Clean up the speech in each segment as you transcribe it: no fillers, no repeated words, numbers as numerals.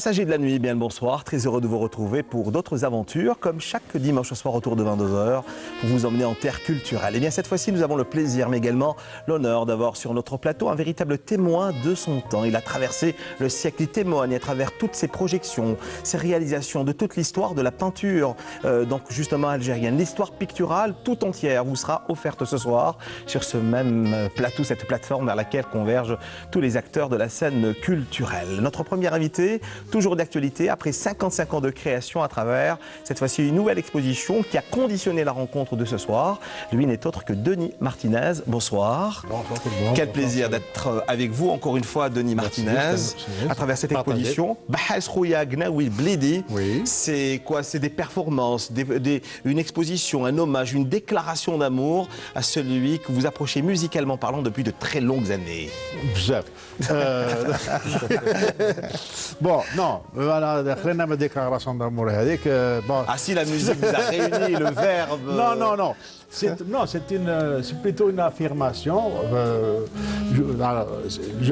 Passagers de la nuit, bien le bonsoir. Très heureux de vous retrouver pour d'autres aventures, comme chaque dimanche soir autour de 22 h, pour vous emmener en terre culturelle. Et bien cette fois-ci, nous avons le plaisir, mais également l'honneur d'avoir sur notre plateau un véritable témoin de son temps. Il a traversé le siècle, il témoigne à travers toutes ses projections, ses réalisations, de toute l'histoire de la peinture, donc justement algérienne. L'histoire picturale tout entière vous sera offerte ce soir sur ce même plateau, cette plateforme vers laquelle convergent tous les acteurs de la scène culturelle. Notre premier invité, toujours d'actualité, après 55 ans de création à travers, cette fois-ci, une nouvelle exposition qui a conditionné la rencontre de ce soir. Lui n'est autre que Denis Martinez. Bonsoir. Bonsoir tout le monde. Quel plaisir d'être avec vous encore une fois, Denis Martinez, à travers cette exposition. Bahas Rouya Gnaoui Blidi, c'est quoi? C'est des performances, une exposition, un hommage, une déclaration d'amour à celui que vous approchez musicalement parlant depuis de très longues années. Bon, non, voilà, ma déclaration d'amour. Ah si, la musique vous a réuni, le verbe... Non. C'est plutôt une affirmation,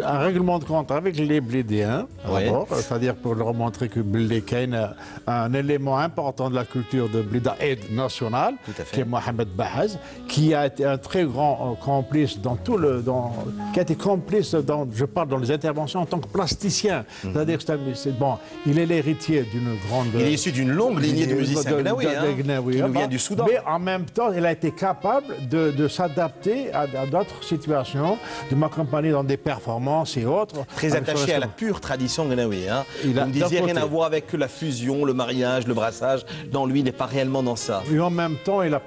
un règlement de compte avec les Blédéens, c'est-à-dire pour leur montrer que Blédé est un élément important de la culture de Bléda et nationale, qui est Mohamed Bahaz, qui a été un très grand complice dans tout le... qui a été complice, je parle dans les interventions en tant que plasticien, c'est-à-dire que il est l'héritier d'une grande... Il est issu d'une longue lignée de musiciens Gnawi, qui nous vient du Soudan. Mais en même temps, il a été capable de s'adapter à d'autres situations, de m'accompagner dans des performances et autres. Très attaché à la pure tradition Gnawi. Vous me disiez rien à voir avec la fusion, le mariage, le brassage. Dans lui, il n'est pas réellement dans ça. Et en même temps, il a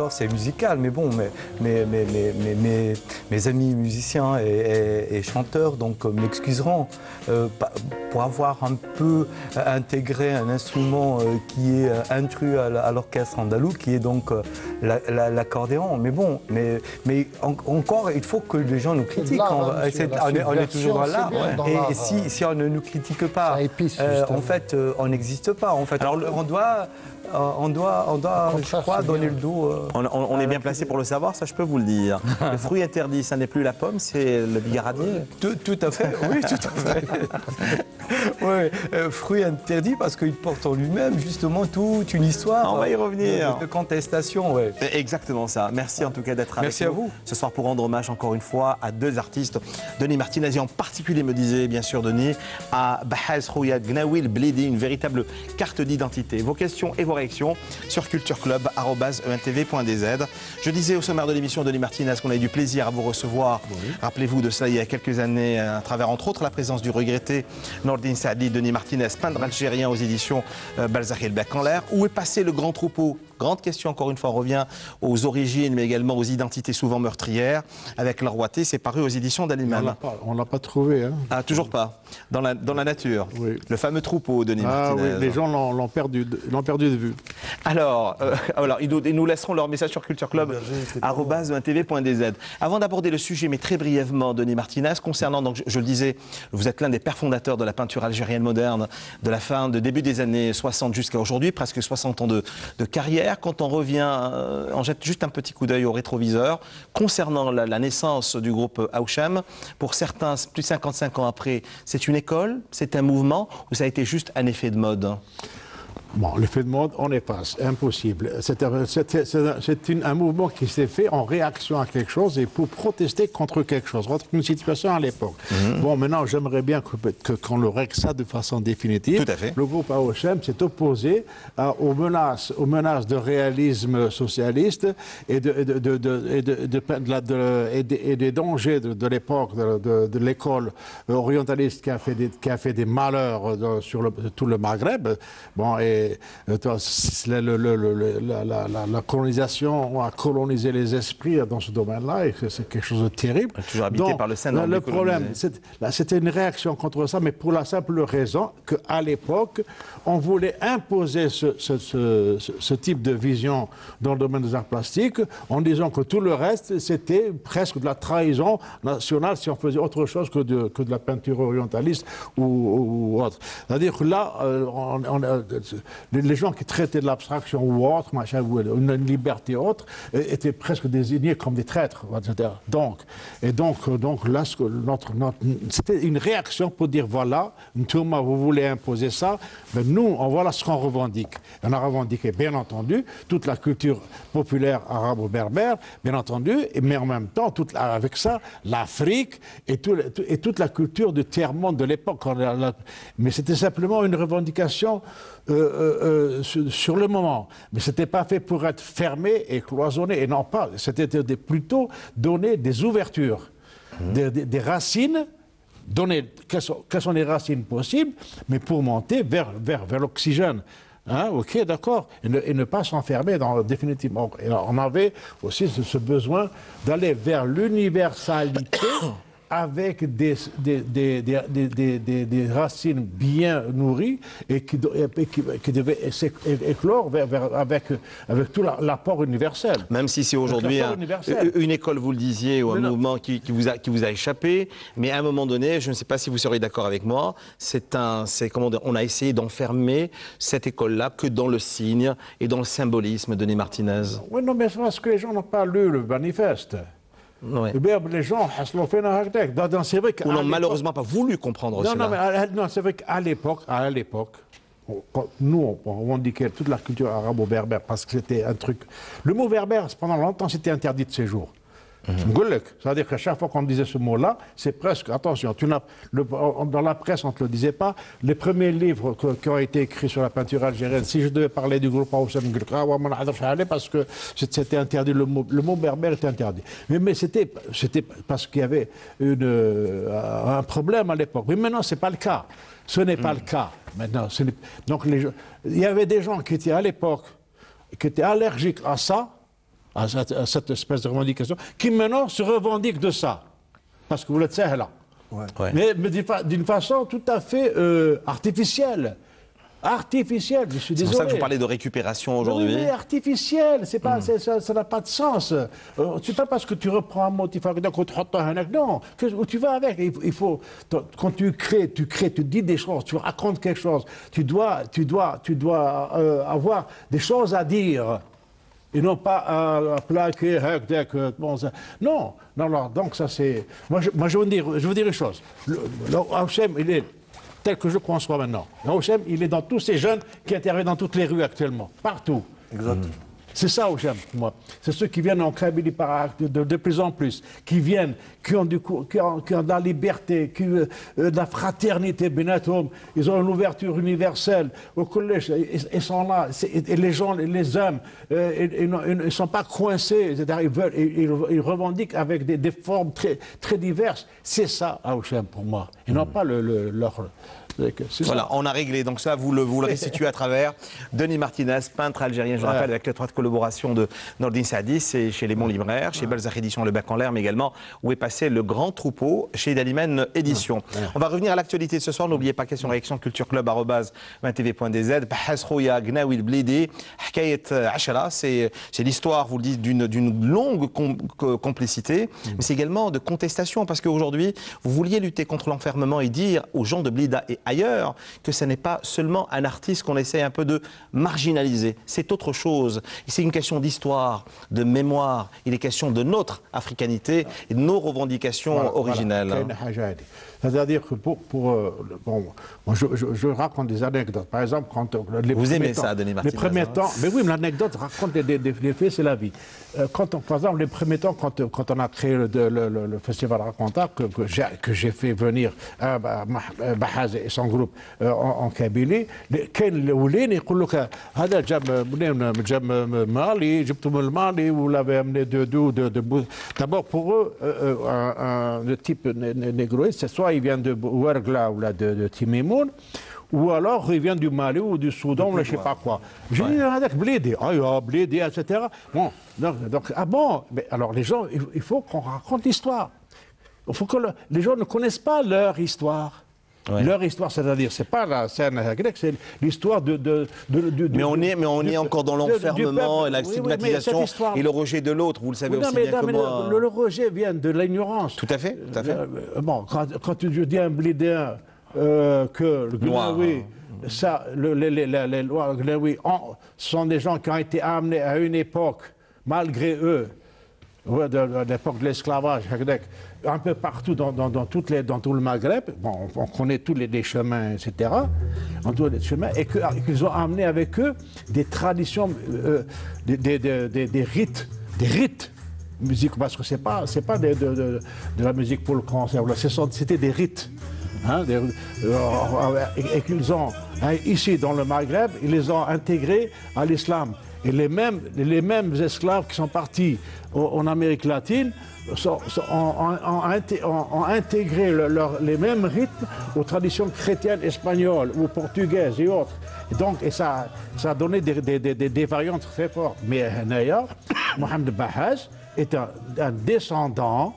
C'est musical, mais bon, mes amis musiciens et chanteurs donc m'excuseront pour avoir un peu intégré un instrument qui est intrus à l'orchestre andalou, qui est donc l'accordéon. Mais bon, encore, il faut que les gens nous critiquent. On est toujours dans l'art. Et si on ne nous critique pas, en fait, on n'existe pas. En fait, alors on doit, je crois, donner le dos. On est bien placé pour le savoir, ça je peux vous le dire. Le fruit interdit, ça n'est plus la pomme, c'est le bigaradier. Tout à fait, oui, tout à fait. Fruit interdit parce qu'il porte en lui-même justement toute une histoire. On va y revenir. De contestation, oui. Exactement ça. Merci en tout cas d'être avec nous. Merci à vous. Ce soir pour rendre hommage encore une fois à deux artistes. Denis Martinez, en particulier me disait bien sûr Denis, à Bahaz Khouya Gnawi Blidi, une véritable carte d'identité. Vos questions et vos réactions sur cultureclub@entv.dz. Je disais au sommaire de l'émission Denis Martinez qu'on a eu du plaisir à vous recevoir. Oui. Rappelez-vous de cela il y a quelques années, à travers entre autres la présence du regretté Nordine Saadi, Denis Martinez, peintre algérien aux éditions Balzac et le Bec en l'air. Où est passé le grand troupeau? Grande question, encore une fois, on revient aux origines, mais également aux identités souvent meurtrières. Avec La Roité, c'est paru aux éditions d'Aliman. On ne l'a pas trouvé. Hein. Ah, toujours pas. Dans la nature. Oui. Le fameux troupeau, Denis Martinez. Oui, les gens l'ont perdu de vue. Alors ils nous laisseront leur message sur cultureclub@ntv.dz. Avant d'aborder le sujet, mais très brièvement, Denis Martinez, concernant, donc je le disais, vous êtes l'un des pères fondateurs de la peinture algérienne moderne, de début des années 60 jusqu'à aujourd'hui, presque 60 ans de carrière. Quand on revient, on jette juste un petit coup d'œil au rétroviseur concernant la naissance du groupe Auchem. Pour certains, plus de 55 ans après, c'est une école, c'est un mouvement ou ça a été juste un effet de mode? Bon, l'effet de mode, on est pas, c'est impossible. C'est un mouvement qui s'est fait en réaction à quelque chose et pour protester contre quelque chose, contre une situation à l'époque. Bon, maintenant, j'aimerais bien qu'on le règle ça de façon définitive. Tout à fait. Le groupe Auchem s'est opposé aux menaces de réalisme socialiste et des dangers de l'époque, de l'école orientaliste qui a fait des malheurs sur tout le Maghreb. Bon, et la colonisation a colonisé les esprits dans ce domaine-là et c'est quelque chose de terrible. Toujours habité par le sein. Le problème, c'était une réaction contre ça, mais pour la simple raison qu'à l'époque, on voulait imposer ce type de vision dans le domaine des arts plastiques en disant que tout le reste, c'était presque de la trahison nationale si on faisait autre chose que de la peinture orientaliste ou autre. C'est-à-dire que là, les gens qui traitaient de l'abstraction ou autre, une liberté autre, étaient presque désignés comme des traîtres, etc. Donc là, c'était une réaction pour dire voilà, Ntouma, vous voulez imposer ça, mais nous, voilà ce qu'on revendique. On a revendiqué, bien entendu, toute la culture populaire arabo-berbère, bien entendu, mais en même temps, avec ça, l'Afrique et toute la culture du tiers-monde de l'époque. Mais c'était simplement une revendication sur le moment. Mais ce n'était pas fait pour être fermé et cloisonné, et non pas. C'était plutôt donner des ouvertures, des racines, donner quelles sont les racines possibles, mais pour monter vers l'oxygène. Hein, ok, d'accord, et ne pas s'enfermer définitivement. Et on avait aussi ce besoin d'aller vers l'universalité avec des racines bien nourries et qui devaient éclore avec tout l'apport universel. Même si c'est aujourd'hui une école, vous le disiez, ou un mouvement qui vous a échappé, mais à un moment donné, je ne sais pas si vous serez d'accord avec moi, on a essayé d'enfermer cette école-là que dans le signe et dans le symbolisme de Denis Martinez. Oui, non, mais c'est parce que les gens n'ont pas lu le manifeste. Ouais. Les gens n'ont malheureusement pas voulu comprendre cela. Non, c'est vrai qu'à l'époque, nous, on revendiquait toute la culture arabo-berbère parce que c'était un truc. Le mot berbère, pendant longtemps, c'était interdit de séjour. C'est-à-dire qu'à chaque fois qu'on disait ce mot-là, c'est presque, attention, dans la presse on ne te le disait pas, les premiers livres qui ont été écrits sur la peinture algérienne, si je devais parler du groupe Auchem, parce que c'était interdit, le mot berbère était interdit. Mais c'était parce qu'il y avait un problème à l'époque. Mais maintenant, ce n'est pas le cas. Ce n'est pas le cas. Maintenant, donc il y avait des gens qui étaient à l'époque, qui étaient allergiques à ça, à cette espèce de revendication, qui maintenant se revendique de ça. Parce que vous l'êtes là. Ouais. Mais d'une façon tout à fait artificielle. Artificielle, je suis désolé. C'est pour ça que vous parlez de récupération aujourd'hui. Oui, mais artificielle, c'est pas, ça n'a pas de sens. C'est pas parce que tu reprends un mot, non, où tu vas avec. Il faut, quand tu crées, tu dis des choses, tu racontes quelque chose. Tu dois avoir des choses à dire. Et non pas plaquer, bon, non, donc ça c'est... Moi je veux dire une chose. Le Hachem, il est tel que je conçois maintenant. Le Hachem, il est dans tous ces jeunes qui interviennent dans toutes les rues actuellement, partout. Exactement. C'est ça, Hachem, pour moi. C'est ceux qui viennent en Kabylie de plus en plus, qui viennent, qui ont de la liberté, de la fraternité, benatoum. Ils ont une ouverture universelle. Au collège, ils sont là. Et les gens, les hommes, ils ne sont pas coincés. Ils revendiquent avec des formes très diverses. C'est ça, Hachem, pour moi. Ils n'ont pas leur... Voilà, on a réglé. Donc ça, vous le restituez à travers Denis Martinez, peintre algérien, je rappelle, avec l'étroite collaboration de Nordine Saadi, c'est chez Les Bons Libraires, chez Balzac Éditions Le Bec en l'air, mais également où est passé Le Grand Troupeau chez Dalimen Éditions. On va revenir à l'actualité de ce soir. N'oubliez pas, question réaction cultureclub@20tv.dz. Bahasrouya Gnawi Blidi, Hkayet Ashara, c'est l'histoire, vous le dites, d'une longue complicité, mais c'est également de contestation, parce qu'aujourd'hui, vous vouliez lutter contre l'enfermement et dire aux gens de Blida et ailleurs que ce n'est pas seulement un artiste qu'on essaie un peu de marginaliser. C'est autre chose. C'est une question d'histoire, de mémoire. Il est question de notre africanité et de nos revendications originelles. Voilà. C'est-à-dire que bon, moi je raconte des anecdotes. Par exemple, quand vous aimez ça, Denis Martinez, les premiers temps, mais oui, mais l'anecdote raconte des faits, c'est la vie. Par exemple, les premiers temps, quand on a créé le festival Raconta, que j'ai fait venir Bahaz et son groupe en Kabylie, كاين الاولين يقول لك هذا جاب مالي جبتوا من المالي vous l'avez amené d'abord pour eux le type négroïde, c'est soit il vient de Ouergla ou de Timimoun, ou alors il vient du Mali ou du Soudan, ou je ne sais pas quoi. J'ai dit, avec Blidi, Blidi, etc. Bon, donc, ah bon, mais alors les gens, il faut qu'on raconte l'histoire. Il faut que les gens ne connaissent pas leur histoire. Ouais. Leur histoire, c'est-à-dire, c'est pas la scène grecque, c'est l'histoire mais on est encore dans l'enfermement et la stigmatisation et le rejet de l'autre, vous le savez aussi bien que moi. Le rejet vient de l'ignorance. Tout à fait, tout à fait. Bon, quand tu dis un blidéen que le Gnawi, ça, les lois Gnawi sont des gens qui ont été amenés à une époque, malgré eux, de l'époque de l'esclavage, un peu partout dans tout le Maghreb. Bon, on connaît tous les chemins, etc. Et qu'ils ont amené avec eux des traditions, des rites musique, parce que c'est pas de la musique pour le concert. C'était des rites. Et qu'ils ont, ici dans le Maghreb, ils les ont intégrés à l'islam. Et les mêmes esclaves qui sont partis en Amérique latine ont intégré les mêmes rythmes aux traditions chrétiennes espagnoles ou portugaises et autres. Et ça a donné des variantes très fortes. Mais d'ailleurs, Mohamed Bahaz est un descendant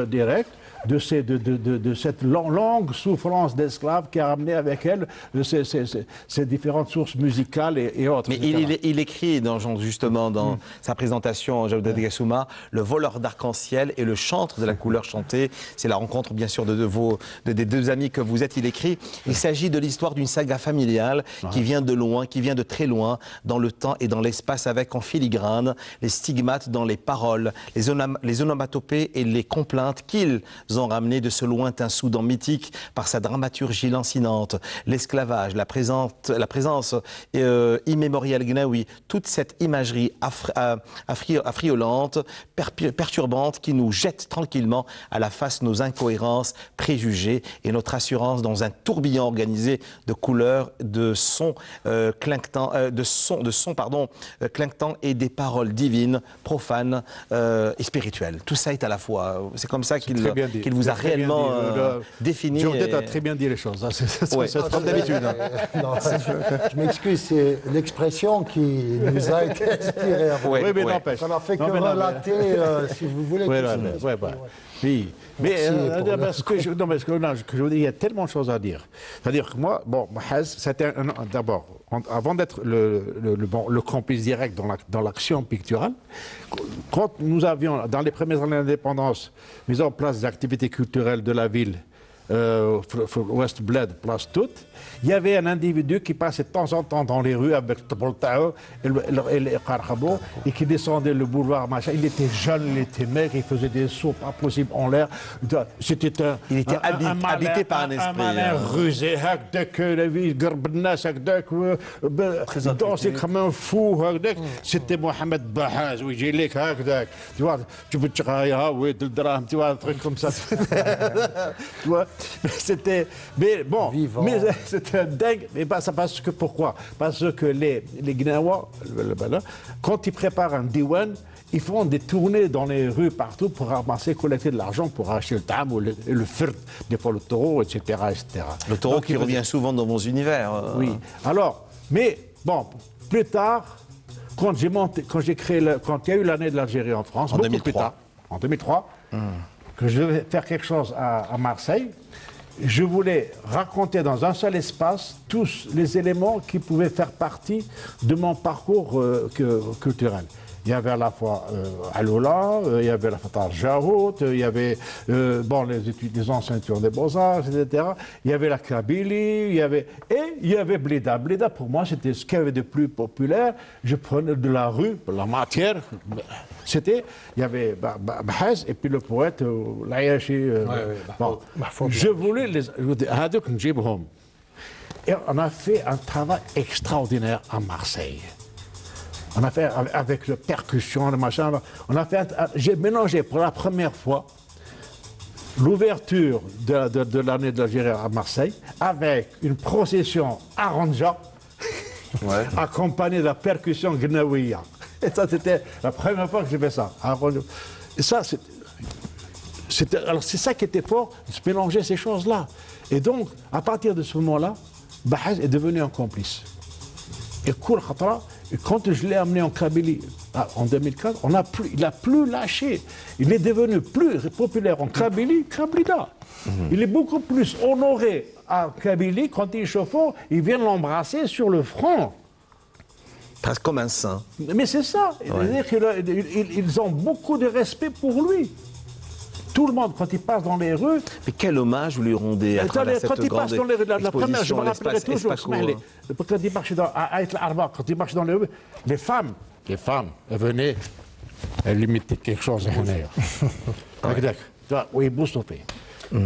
direct de cette longue souffrance d'esclaves qui a amené avec elle ces différentes sources musicales et autres. Mais il écrit justement dans sa présentation, Jawdet Gassouma, le voleur d'arc-en-ciel et le chantre de la couleur chantée. C'est la rencontre bien sûr des deux amis que vous êtes. Il écrit, il s'agit de l'histoire d'une saga familiale qui vient de loin, qui vient de très loin, dans le temps et dans l'espace, avec en filigrane les stigmates dans les paroles, les onomatopées et les complaintes qu'ils ont ramené de ce lointain Soudan mythique par sa dramaturgie lancinante, l'esclavage, la présence immémoriale Gnawi, toute cette imagerie affriolante, perturbante, qui nous jette tranquillement à la face nos incohérences, préjugés et notre assurance dans un tourbillon organisé de couleurs, de sons clinquantants et des paroles divines, profanes et spirituelles. Tout ça est à la fois. C'est comme ça qu'il qu'il vous a réellement défini. Jawdet a très bien dit les choses, hein. C'est comme d'habitude. Non, je m'excuse, c'est l'expression qui nous a été inspirée. Oui, mais n'empêche. On n'a fait que relater, si vous voulez. Oui, mais ce que je veux dire, il y a tellement de choses à dire. C'est-à-dire que moi, bon, c'était d'abord, avant d'être le complice direct dans l'action picturale, quand nous avions, dans les premières années d'indépendance, mis en place des activités culturelles de la ville, West Bled, place toute, il y avait un individu qui passait de temps en temps dans les rues avec et qui descendait le boulevard, machin. Il était jeune, il était maigre, il faisait des sauts pas possibles en l'air. C'était il était habité par un esprit. Un malin rusé, dansait comme un fou. C'était Mohamed Bahaz, tu vois, tu peux te dire, tu vois, un truc comme ça. Tu vois, mais bon, mais c'était dingue. Mais ça parce que pourquoi? Parce que les Guinéens, quand ils préparent un diwan, ils font des tournées dans les rues partout pour ramasser, collecter de l'argent pour acheter le tam ou le fert, des fois le taureau, etc., etc. Le taureau donc, qui revient souvent dans vos univers. Oui. Alors, mais bon, plus tard, quand j'ai créé, quand il y a eu l'année de l'Algérie en France, en beaucoup 2003. plus tard, en 2003, que je devais faire quelque chose à Marseille. Je voulais raconter dans un seul espace tous les éléments qui pouvaient faire partie de mon parcours culturel. Il y avait à la fois Aloula, il y avait la Fatar Jahout, il y avait bon, les anciens étudiants des Beaux-Arts, etc. Il y avait la Kabylie, il y avait Blida. Blida, pour moi, c'était ce qu'il y avait de plus populaire. Je prenais de la rue, la matière. Il y avait Bahaz et puis le poète, l'Ayachi. Bon. Je voulais les. Et on a fait un travail extraordinaire à Marseille. On a fait avec la percussion, le machin. J'ai mélangé pour la première fois l'ouverture de l'année de l'Algérie à Marseille avec une procession aranja accompagnée de la percussion gnaouia. Et ça, c'était la première fois que j'ai fait ça. Et ça, alors c'est ça qui était fort, de se mélanger ces choses-là. Et donc, à partir de ce moment-là, Bahaz est devenu un complice. Et Koul Khatra, quand je l'ai amené en Kabylie en 2004, il n'a plus lâché. Il est devenu plus populaire en Kabylie qu'à Blida. Il est beaucoup plus honoré à Kabylie quand il chauffe, ils viennent l'embrasser sur le front. Presque comme un saint. Mais c'est ça. Ouais. Ils ont beaucoup de respect pour lui. Tout le monde, quand il passe dans les rues... Mais quel hommage vous lui rendez à travers cette grande exposition, la première, je me rappellerai toujours, quand il marchait à Aït al-Arba, quand il marchait dans les rues, les femmes, elles venaient, elles lui mettaient quelque chose à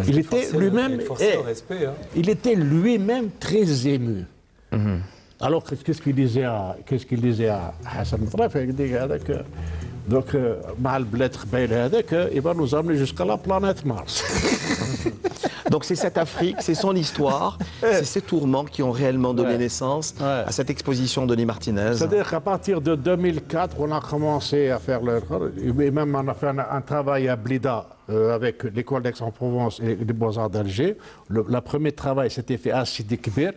il était lui-même... Il était lui-même très ému. Alors, qu'est-ce qu'il disait à Hassan Mtraf? Il dit donc, il va nous amener jusqu'à la planète Mars. Donc c'est cette Afrique, c'est son histoire, c'est ces tourments qui ont réellement donné naissance à cette exposition de Denis Martinez. C'est-à-dire qu'à partir de 2004, on a commencé à faire et même on a fait un travail à Blida avec l'école d'Aix-en-Provence et les Beaux-Arts d'Alger. Le premier travail s'était fait à Sidi Kbir,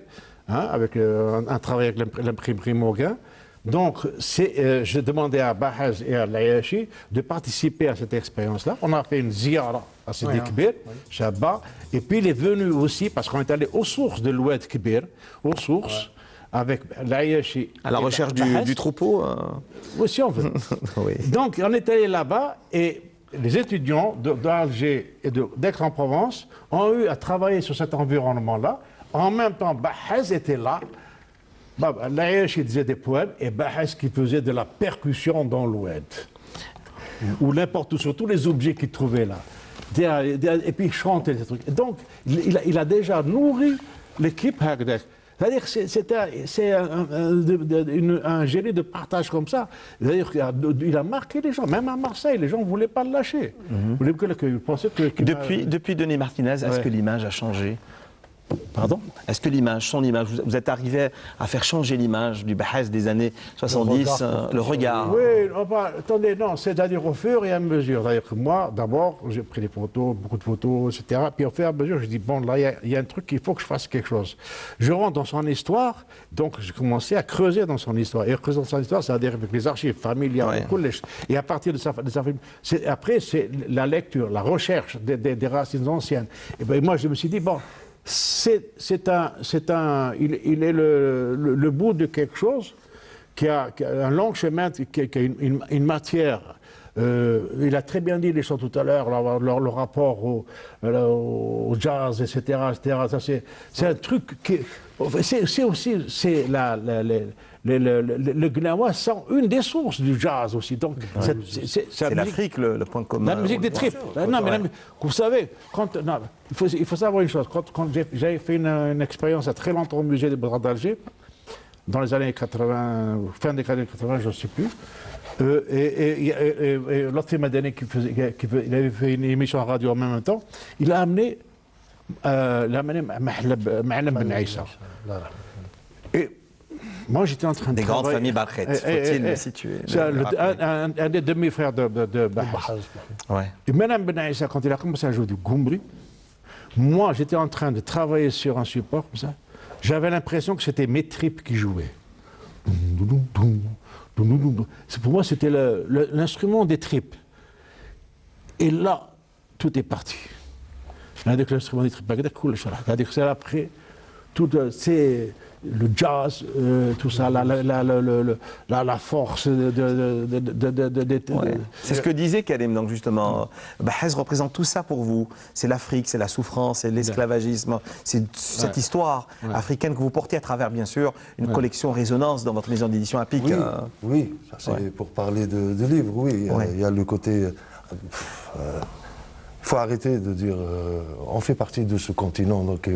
avec un travail avec l'imprimerie Mauguin. Donc, j'ai demandé à Bahaz et à l'Ayachi de participer à cette expérience-là. On a fait une ziyara à Sidi Kbir, Shabba, et puis il est venu aussi, parce qu'on est allé aux sources de l'Oued Kbir, aux sources, avec l'Ayachi. À la recherche du troupeau Oui, si on veut. Oui. Donc, on est allé là-bas, et les étudiants d'Alger et d'Aix-en-Provence ont eu à travailler sur cet environnement-là. En même temps, Bahaz était là. L'Ayachi disait des poèmes et Bahaz qui faisait de la percussion dans l'Oued. Ou n'importe où, sur tous les objets qu'il trouvait là. Et puis il chantait des trucs. Donc, il a déjà nourri l'équipe Hagdek. C'est-à-dire que c'est un génie de partage comme ça. C'est-à-dire qu'il a marqué les gens. Même à Marseille, les gens ne voulaient pas le lâcher. Ils pensaient Depuis Denis Martinez, est-ce que l'image a changé? Pardon? Est-ce que l'image, son image, vous êtes arrivé à faire changer l'image du Bahaz des années 70, le regard? Oui, attendez, non, c'est-à-dire au fur et à mesure. C'est-à-dire que moi, d'abord, j'ai pris des photos, beaucoup de photos, etc. Puis au fur et à mesure, je dis, bon, là, il y a un truc, il faut que je fasse quelque chose. Je rentre dans son histoire, donc j'ai commencé à creuser dans son histoire. Et creuser dans son histoire, c'est-à-dire avec les archives familiales, et à partir de sa après, c'est la lecture, la recherche des racines anciennes. Et bien moi, je me suis dit, bon, il est le bout de quelque chose qui a un long chemin, qui a une matière. Il a très bien dit les choses tout à l'heure, le rapport au jazz, etc. C'est un truc qui. C'est aussi le gnawa sont une des sources du jazz aussi. Donc c'est l'Afrique le point commun. La musique des tripes. Non, mais vous savez, il faut savoir une chose. Quand j'ai fait une expérience à très longtemps au musée des Beaux-Arts d'Alger, dans les années 80, fin des années 80, je ne sais plus. Et l'autre Madani il avait fait une émission à radio en même temps, il a amené Ma'alem Ben Aïssa. Et moi j'étais en train de travailler. Des grandes familles Barkhet, faut-il le situer. Un des demi-frères de Bahaz. Et Ma'alem Ben Aïssa, quand il a commencé à jouer du Goumbri, moi j'étais en train de travailler sur un support comme ça. J'avais l'impression que c'était mes tripes qui jouaient. Pour moi, c'était l'instrument des tripes. Et là, tout est parti. C'est l'instrument des tripes. C'est-à-dire que c'est après, c'est le jazz, tout ça, la force C'est ce que disait Karim, donc justement. Bahaz représente tout ça pour vous. C'est l'Afrique, c'est la souffrance, c'est l'esclavagisme, c'est cette histoire africaine que vous portez à travers, bien sûr, une collection résonance dans votre maison d'édition APIC. Oui, c'est pour parler de livres, oui. Il y a le côté... Il faut arrêter de dire on fait partie de ce continent, donc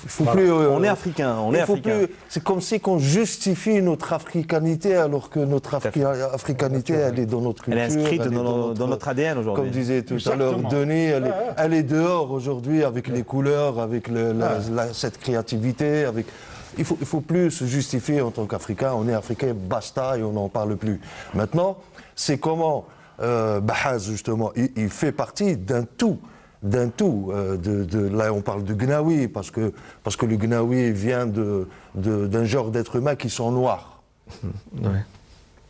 faut plus, on est africain, on est africain. C'est comme si on justifie notre africanité alors que notre africanité elle est dans notre culture. Elle est inscrite dans notre ADN aujourd'hui. Comme disait tout à l'heure Denis, elle est dehors aujourd'hui avec les couleurs, avec cette créativité, avec... Il faut plus se justifier en tant qu'Africain, on est Africain, basta et on n'en parle plus. Maintenant, c'est comment Bahaz, justement, il fait partie d'un tout. Là, on parle de Gnawi, parce que le Gnawi vient d'un genre d'êtres humains qui sont noirs.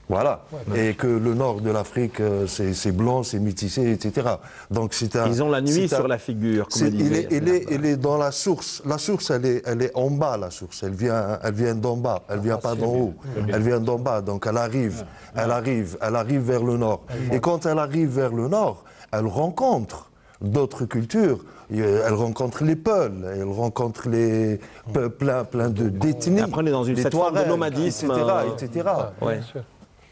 Voilà. Et que le nord de l'Afrique, c'est blanc, c'est métissé, etc. Donc ils ont la nuit sur la figure, comme il est dans la source. La source, elle est en bas, la source. Elle vient d'en bas. Elle vient pas d'en haut. Elle vient d'en bas. Donc elle arrive vers le nord. Et quand elle arrive vers le nord, elle rencontre d'autres cultures. Elle rencontre les Peuls, elle rencontre plein d'ethnies. Après, on est dans une forme de nomadisme, etc.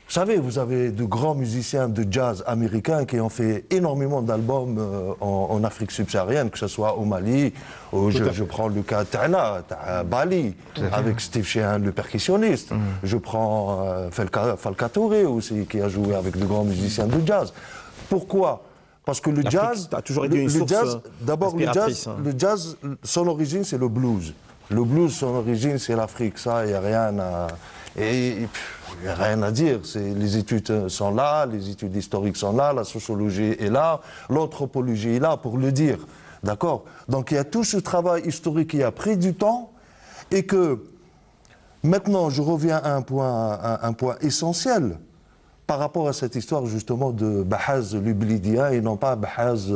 Vous savez, vous avez de grands musiciens de jazz américains qui ont fait énormément d'albums en Afrique subsaharienne, que ce soit au Mali, je prends le cas de Bali, avec Steve Sheehan, le percussionniste. Je prends Falka Touré aussi, qui a joué avec de grands musiciens de jazz. Pourquoi ? Parce que le jazz a toujours été une source d'abord le jazz, son origine c'est le blues. Le blues, son origine c'est l'Afrique. Ça, il n'y a rien à... il n'y a rien à dire. Les études sont là, les études historiques sont là, la sociologie est là, l'anthropologie est là pour le dire. D'accord ? Donc il y a tout ce travail historique qui a pris du temps et que maintenant je reviens à un point essentiel par rapport à cette histoire justement de Bahaz l'Ublidien et non pas Bahaz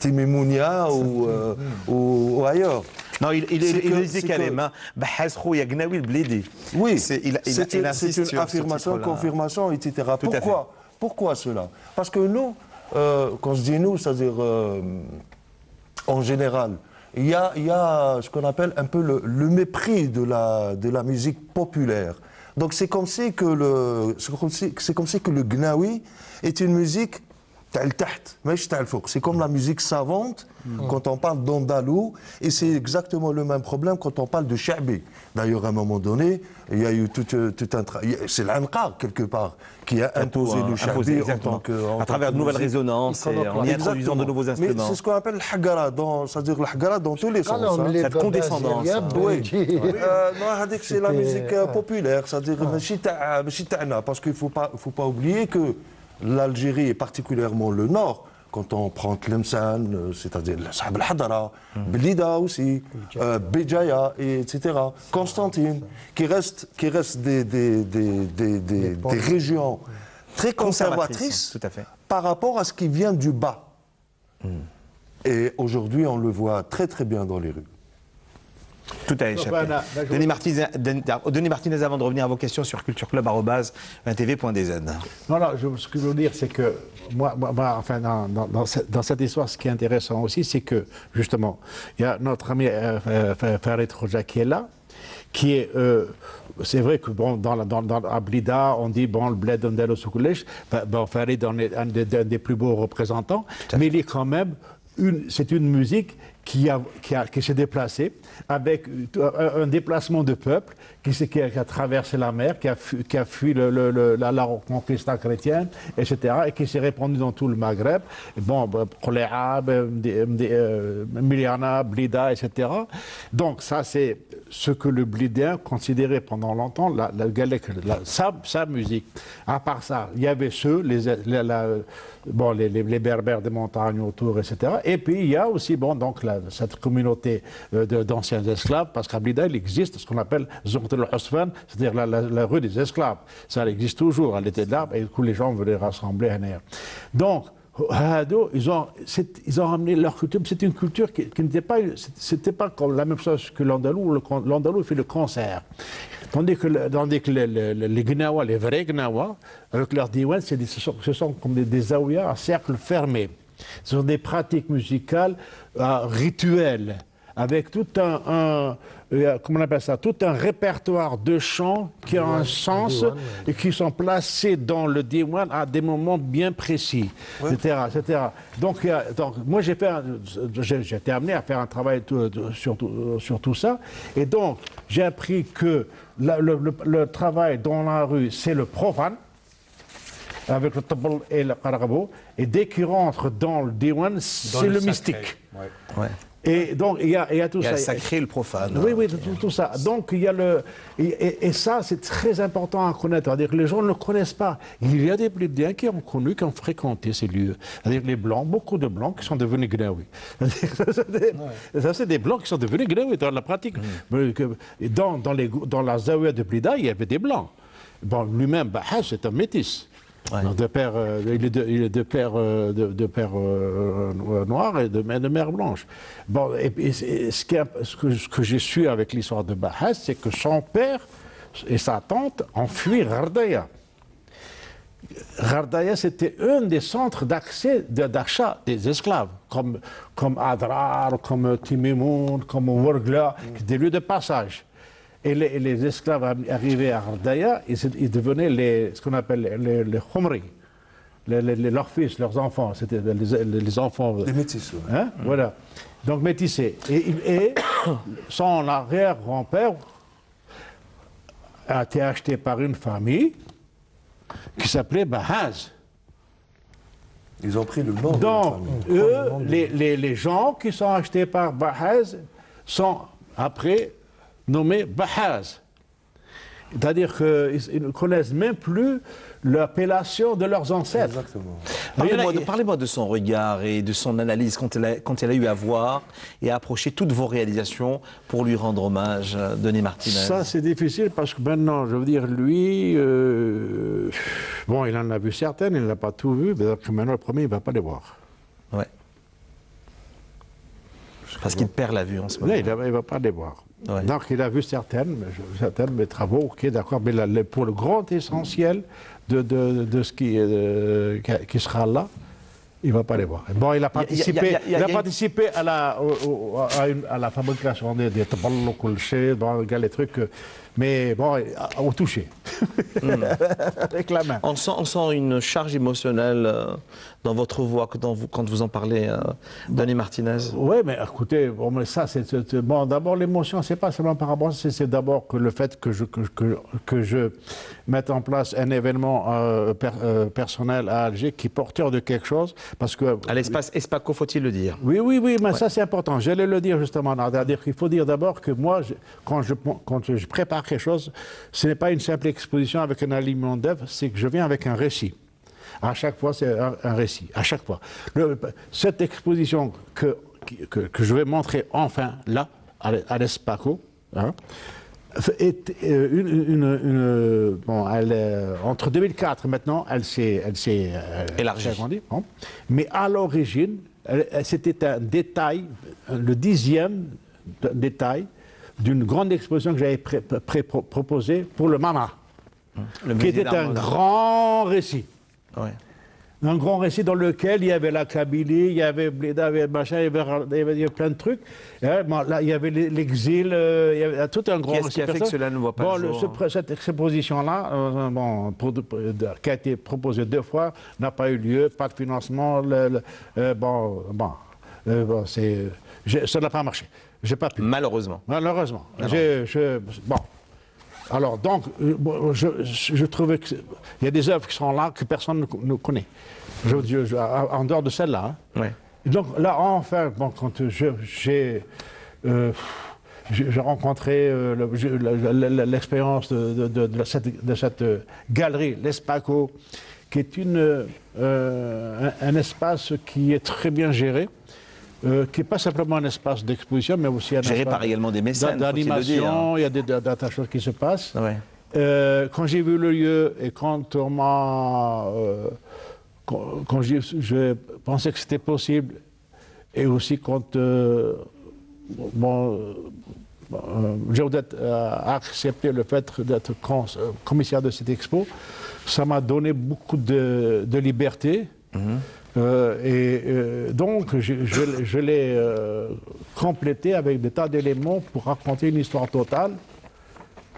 Timimounia ou ailleurs. Non, il disait Karim, Bahaz Khouya Gnawi Blidi. Oui, c'est une affirmation, confirmation, etc. Pourquoi cela? Parce que nous, quand je dis nous, c'est-à-dire en général, il y a ce qu'on appelle un peu le mépris de la musique populaire. Donc c'est comme si que le Gnawi est une musique C'est comme la musique savante quand on parle d'andalou, et c'est exactement le même problème quand on parle de Cha'bi. D'ailleurs, à un moment donné, il y a eu tout un travail. C'est l'Anqar, quelque part, qui a imposé le Cha'bi à travers de nouvelles résonances et en y introduisant de nouveaux instruments. Mais c'est ce qu'on appelle le Hagara, c'est-à-dire le Hagara dans tous les sens. Cette condescendance. Oui. Non, c'est la musique populaire, c'est-à-dire parce qu'il ne faut pas oublier que l'Algérie, et particulièrement le Nord, quand on prend Tlemcen, c'est-à-dire le Sahab al-Hadara, Blida aussi, Béjaïa, etc., Constantine, qui restent des régions très conservatrices tout à fait. Par rapport à ce qui vient du bas. Et aujourd'hui, on le voit très très bien dans les rues. Tout a échappé. Denis Martinez, avant de revenir à vos questions sur cultureclub@1tv.dz. Non, ce que je veux dire, c'est que moi enfin, dans cette histoire, ce qui est intéressant aussi, c'est que, justement, il y a notre ami Farid Khoja qui est là, qui est... c'est vrai que bon, dans Blida, on dit bon, le bled d'Andelo Soukoulesh, Farid en est un des plus beaux représentants, mais il est quand même... C'est une musique qui s'est déplacée avec un déplacement de peuple qui a traversé la mer, qui a fui la conquista chrétienne, etc., et qui s'est répandu dans tout le Maghreb. Bon, Kholéa, Miliana, Blida, etc. Donc ça, c'est ce que le blidéen considérait pendant longtemps sa musique. À part ça, il y avait les berbères des montagnes autour, etc. Et puis il y a aussi cette communauté d'anciens esclaves, parce qu'à Blida, il existe ce qu'on appelle Zought al-Husfan, c'est-à-dire la rue des esclaves. Ça existe toujours, elle était là, et où les gens venaient rassembler. Donc, ils ont ramené leur culture. C'est une culture qui n'était pas, c'était pas comme la même chose que l'Andalou. L'Andalou fait le concert. Tandis que les Gnawa, les vrais Gnawa, avec leur diwan, ce sont comme des zaouïas à cercle fermé. Ce sont des pratiques musicales rituelles, avec tout comment on appelle ça, tout un répertoire de chants qui ont un sens et qui sont placés dans le diwan à des moments bien précis, etc., etc. Donc moi j'ai été amené à faire un travail sur tout ça, et donc j'ai appris que le travail dans la rue, c'est le profane, avec le tabl et le qarabo, et dès qu'il rentre dans le diwan, c'est le mystique. Ouais. Et donc il y a tout ça. Il y a le sacré et le profane. Oui, tout ça. Donc il y a et ça c'est très important à connaître. C'est-à-dire que les gens ne le connaissent pas. Il y a des blidéens qui ont connu, qui ont fréquenté ces lieux. C'est-à-dire les blancs, beaucoup de blancs qui sont devenus gnawi. Ça c'est des blancs qui sont devenus gnawi dans la pratique. Dans la zaouia de Blida, il y avait des blancs. Bon, lui-même, Bahaj, c'est un métis. Ouais. Donc il est de père noir et de mère blanche. Bon, et ce que j'ai su avec l'histoire de Bahas, c'est que son père et sa tante ont fui Ghardaya. Ghardaya, c'était un des centres d'achat des esclaves, comme Adrar, comme Timimoun, comme Wargla, des lieux de passage. Et les esclaves arrivaient à Ghardaya, ils devenaient ce qu'on appelle les khomri, leurs fils, leurs enfants. C'était les enfants. Les métis, oui. Hein? Voilà. Donc métissés. Et son arrière-grand-père a été acheté par une famille qui s'appelait Bahaz. Ils ont pris le nom Donc, de la famille. les gens qui sont achetés par Bahaz sont après nommés Bahaz. C'est-à-dire qu'ils ne connaissent même plus l'appellation de leurs ancêtres. Exactement. Parlez-moi de son regard et de son analyse quand elle a eu à voir et à approcher toutes vos réalisations pour lui rendre hommage, Denis Martinez. Ça, c'est difficile parce que maintenant, je veux dire, lui, bon, il en a vu certaines, il n'a pas tout vu, mais maintenant, le premier, il ne va pas les voir. Ouais. Parce qu'il perd la vue en ce moment. Non, il ne va pas les voir. Ouais. Donc il a vu certains de mes travaux, ok, d'accord, mais pour le grand essentiel de ce qui sera là, Il ne va pas les voir. Bon, il a participé à la fabrication des taballouk, les trucs, mais bon, au toucher. Avec la main. On sent une charge émotionnelle dans votre voix quand vous en parlez, Denis Martinez. Oui, mais écoutez, bon, mais ça, bon, d'abord, l'émotion, c'est pas seulement par rapport à ça, c'est d'abord que le fait que je mette en place un événement personnel à Alger qui est porteur de quelque chose. Parce que, à l'espace Espaco, faut-il le dire? Oui, mais ça c'est important. J'allais le dire justement. C'est-à-dire qu'il faut dire d'abord que moi, quand je prépare quelque chose, ce n'est pas une simple exposition avec un alignement d'œuvres, c'est que je viens avec un récit. À chaque fois, c'est un récit. À chaque fois. Cette exposition que je vais montrer enfin là, à l'Espaco, hein, est entre 2004 et maintenant, elle s'est élargie. Bon. Mais à l'origine, c'était un détail, le 10e détail d'une grande exposition que j'avais proposée pour le Mama, qui était un grand récit. Ouais. Un grand récit dans lequel il y avait la Kabylie, il y avait Blida, il y avait machin, il y avait plein de trucs. Bon, là, il y avait l'exil, il y avait tout un grand récit. Qu'est-ce qui a fait que cela ne voit pas le jour? Cette exposition-là, qui a été proposée 2 fois, n'a pas eu lieu, pas de financement. Ça n'a pas marché. J'ai pas pu. Malheureusement. Malheureusement. Bon. Alors, donc, je trouvais qu'il y a des œuvres qui sont là que personne ne connaît. En dehors de celle-là. Hein. Ouais. Donc, là, enfin, bon, quand j'ai rencontré l'expérience de cette galerie, l'Espaco, qui est un espace qui est très bien géré. Qui n'est pas simplement un espace d'exposition, mais aussi un géré espace par également des mécènes, d'animation, il y a des tas de choses qui se passent. Ouais. Quand j'ai vu le lieu et quand on m'a... quand je pensais que c'était possible, et aussi quand Jawdet a accepté le fait d'être commissaire de cette expo, ça m'a donné beaucoup de liberté. Donc, je l'ai complété avec des tas d'éléments pour raconter une histoire totale.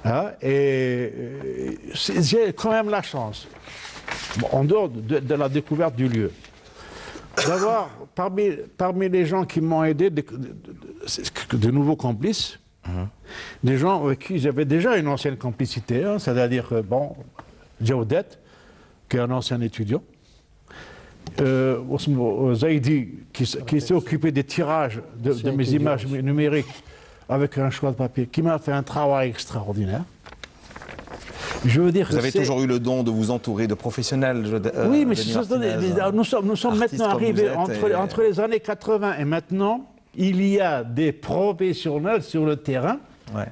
Hein, et j'ai quand même la chance, en dehors de la découverte du lieu, d'avoir parmi les gens qui m'ont aidé de nouveaux complices, des gens avec qui j'avais déjà une ancienne complicité, hein, c'est-à-dire, Jawdet, qui est un ancien étudiant, Zaidi, qui s'est occupé des tirages de mes images numériques avec un choix de papier, qui m'a fait un travail extraordinaire. Je veux dire vous avez toujours eu le don de vous entourer de professionnels. Oui, mais nous sommes maintenant arrivés entre les années 80 et maintenant, il y a des professionnels sur le terrain. Ouais.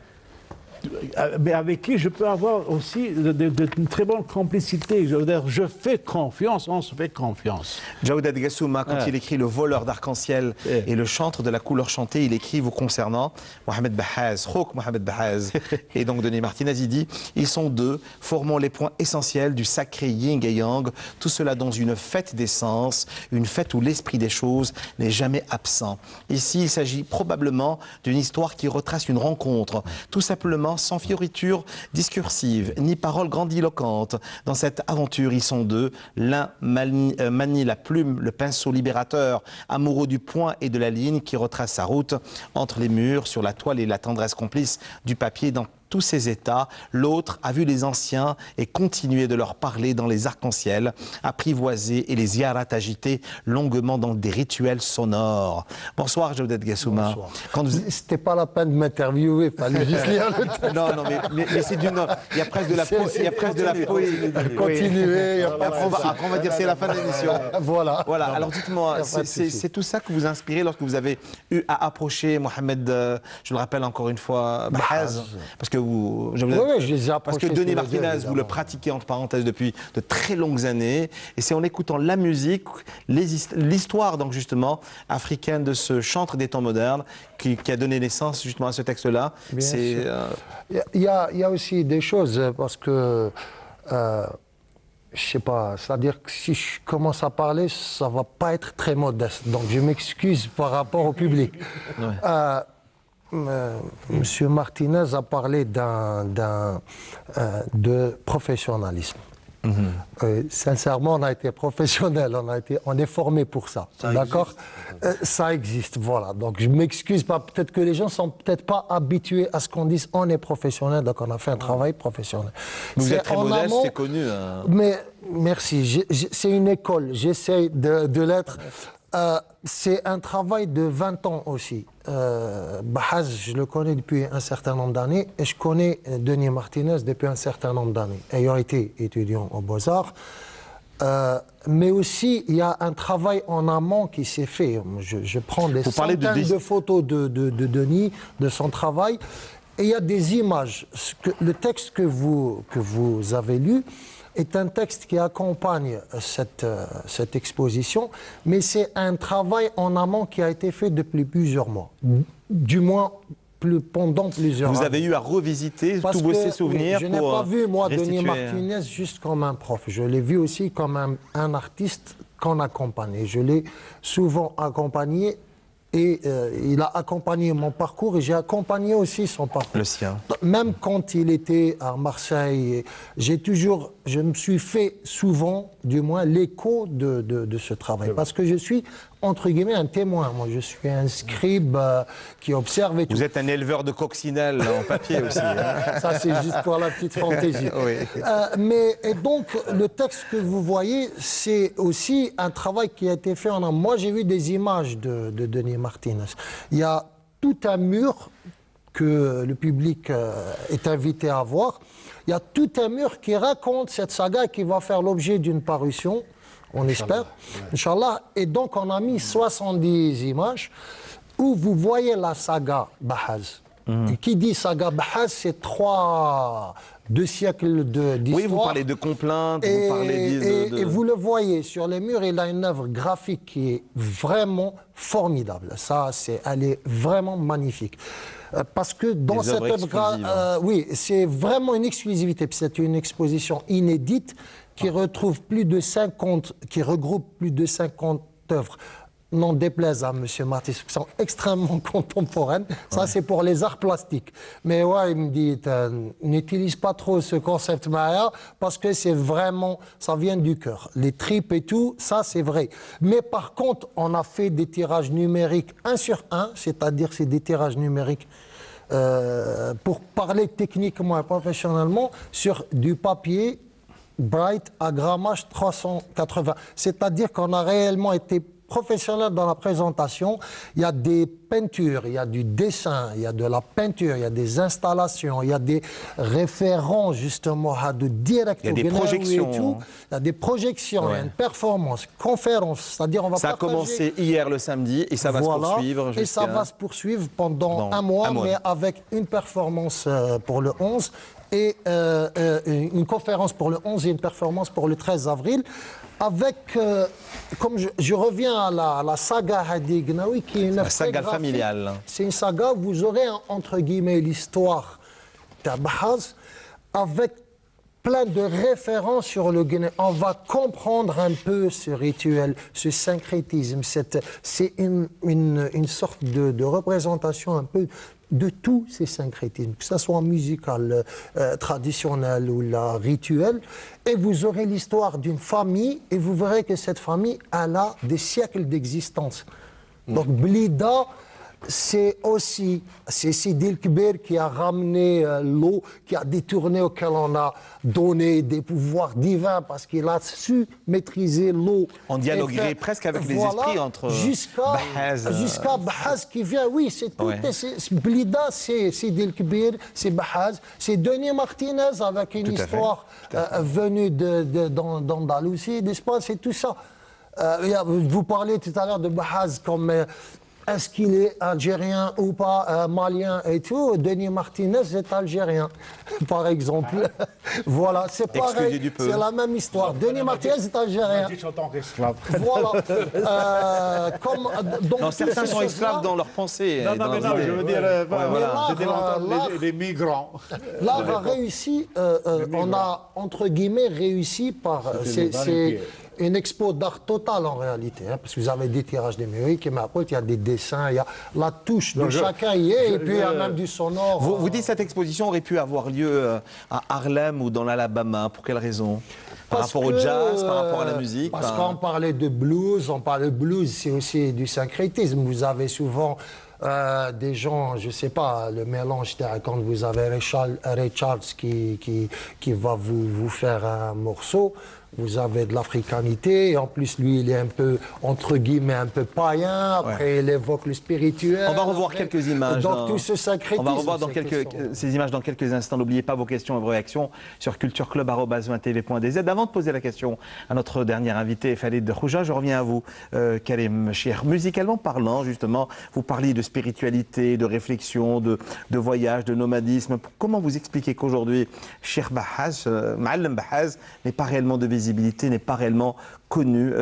Mais avec qui je peux avoir aussi une très bonne complicité. Je veux dire, je fais confiance, on se fait confiance. Jawdet Gassouma, quand il écrit Le voleur d'arc-en-ciel et Le chantre de la couleur chantée, il écrit vous concernant Mohamed Bahaz, Khouk Mohamed Bahaz et donc Denis Martinez, il dit ils sont 2, formant les points essentiels du sacré yin et yang, tout cela dans une fête des sens, une fête où l'esprit des choses n'est jamais absent. Ici, il s'agit probablement d'une histoire qui retrace une rencontre, tout simplement sans fioriture discursive, ni parole grandiloquente. Dans cette aventure, ils sont 2. L'un manie la plume, le pinceau libérateur, amoureux du point et de la ligne qui retrace sa route entre les murs, sur la toile et la tendresse complice du papier dans tous ces états. L'autre a vu les anciens et continué de leur parler dans les arcs-en-ciel, apprivoisés et les ziyarat agités longuement dans des rituels sonores. Bonsoir Jawdet Gassouma. C'était pas la peine de m'interviewer, fallait juste lire le texte. Non, mais c'est d'une... Il y a presque de la poésie. Continuez. Après on va dire c'est la fin de l'émission. Voilà. Alors dites-moi, c'est tout ça que vous inspirez lorsque vous avez eu à approcher Mohamed, je le rappelle encore une fois, Bahaz, parce que je les ai approchés. Parce que Denis Martinez, vous le pratiquez entre parenthèses depuis de très longues années, et c'est en écoutant la musique, l'histoire donc justement africaine de ce chantre des temps modernes qui a donné naissance justement à ce texte-là. Il y a aussi des choses parce que je sais pas, c'est-à-dire que si je commence à parler, ça va pas être très modeste. Donc je m'excuse par rapport au public. Monsieur Martinez a parlé de professionnalisme. Sincèrement, on a été professionnel, on est formé pour ça, d'accord? Ça existe, voilà. Donc je m'excuse pas, peut-être que les gens sont peut-être pas habitués à ce qu'on dise on est professionnel, donc on a fait un travail professionnel. Vous êtes très modeste, c'est connu. Mais merci, c'est une école, j'essaie de l'être. C'est un travail de 20 ans aussi. Bahaz, je le connais depuis un certain nombre d'années et je connais Denis Martinez depuis un certain nombre d'années, ayant été étudiant aux Beaux-Arts. Mais aussi, il y a un travail en amont qui s'est fait. Je prends des centaines de photos de Denis, de son travail, et il y a des images. Le texte que vous avez lu est un texte qui accompagne cette exposition, mais c'est un travail en amont qui a été fait depuis plusieurs mois, du moins pendant plusieurs années. Vous avez eu à revisiter tous ces souvenirs. Je n'ai pas vu, moi, Denis Martinez juste comme un prof. Je l'ai vu aussi comme un artiste qu'on accompagne. Et je l'ai souvent accompagné. Et il a accompagné mon parcours et j'ai accompagné aussi son parcours. Le sien. Même quand il était à Marseille, je me suis fait souvent, du moins, l'écho de ce travail. Parce que je suis, entre guillemets, un témoin. Moi, je suis un scribe qui observe et tout. Vous êtes un éleveur de coccinelles en papier aussi. Hein. Ça, c'est juste pour la petite fantaisie. Oui. Et donc, le texte que vous voyez, c'est aussi un travail qui a été fait en amont. Moi, j'ai vu des images de Denis Martinez. Il y a tout un mur que le public est invité à voir. Il y a tout un mur qui raconte cette saga et qui va faire l'objet d'une parution, on espère, Inch'Allah. Et donc, on a mis 70 images où vous voyez la saga Bahaz. Et qui dit saga Bahaz, c'est 2 siècles d'histoire. Oui, vous parlez de complaintes, vous parlez et vous le voyez sur les murs, il a une œuvre graphique qui est vraiment formidable. Ça, elle est vraiment magnifique. Parce que dans cette œuvre, oui, c'est vraiment une exclusivité. C'est une exposition inédite qui regroupe plus de 50 œuvres. N'en déplaise à M. Martis, qui sont extrêmement contemporaines. Ça, c'est pour les arts plastiques. Mais ouais, il me dit, n'utilise pas trop ce concept Maya, parce que c'est vraiment, ça vient du cœur. Les tripes et tout, ça, c'est vrai. Mais par contre, on a fait des tirages numériques 1 sur 1, c'est-à-dire c'est des tirages numériques, pour parler techniquement et professionnellement, sur du papier Bright à grammage 380. C'est-à-dire qu'on a réellement été professionnel dans la présentation. Il y a des peintures, il y a du dessin, il y a de la peinture, il y a des installations, il y a des référents justement à de direct. Il y a des projections. Et tout. Il y a des projections, il y a une performance, conférence. C'est-à-dire on va ça a commencé hier le samedi et ça va se poursuivre. Et ça va se poursuivre pendant un mois, mais avec une performance pour le 11 et une conférence pour le 11 et une performance pour le 13 avril. Avec, comme je reviens à la saga Hadi Gnawi, qui est une saga familiale. C'est une saga où vous aurez, entre guillemets, l'histoire d'Abhaz avec plein de références sur le Guinée. On va comprendre un peu ce rituel, ce syncrétisme. C'est une sorte de représentation un peu de tous ces syncrétismes, que ce soit musical, traditionnel ou rituel. Et vous aurez l'histoire d'une famille et vous verrez que cette famille elle a des siècles d'existence. Donc Blida, c'est aussi Sidi El-Kbir qui a ramené l'eau, qui a détourné, auquel on a donné des pouvoirs divins parce qu'il a su maîtriser l'eau. On dialoguerait presque avec les esprits entre Bahaz. Jusqu'à Bahaz qui vient, oui, c'est tout. Blida, c'est Sidi El-Kbir, c'est Bahaz, c'est Denis Martinez avec une histoire venue d'Andalousie, n'est-ce pas? C'est tout ça. Vous parlez tout à l'heure de Bahaz comme est-ce qu'il est algérien ou pas, malien et tout. Denis Martinez est algérien, par exemple. Voilà, c'est pareil, c'est la même histoire. Denis Martinez est algérien. En tant qu'esclave. Voilà. Non, certains sont esclaves dans leur pensée. Non, je veux dire, les migrants. L'art a réussi, on a, entre guillemets, réussi par... C'est une expo d'art total en réalité, hein, parce que vous avez des tirages numériques, mais après il y a des dessins, il y a la touche de chacun y est, et puis il y a même du sonore. Vous dites que cette exposition aurait pu avoir lieu à Harlem ou dans l'Alabama, pour quelle raison? Par rapport au jazz, par rapport à la musique? Parce qu'on parlait de blues, c'est aussi du syncrétisme. Vous avez souvent des gens, je ne sais pas, le mélange, quand vous avez Ray Charles qui va vous faire un morceau, vous avez de l'africanité, et en plus, lui, il est un peu, entre guillemets, un peu païen, après, il évoque le spirituel. On va revoir quelques images. Donc, tout ce syncrétisme. On va revoir ces images dans quelques instants. N'oubliez pas vos questions et vos réactions sur cultureclub@20tv.dz. Avant de poser la question à notre dernier invité, Khalid Khouja, je reviens à vous, Karim Chir. Musicalement parlant, justement, vous parliez de spiritualité, de réflexion, de voyage, de nomadisme. Comment vous expliquez qu'aujourd'hui, Cheikh Bahaz, Ma'allem Bahaz, n'est pas réellement de visibilité, n'est pas réellement connu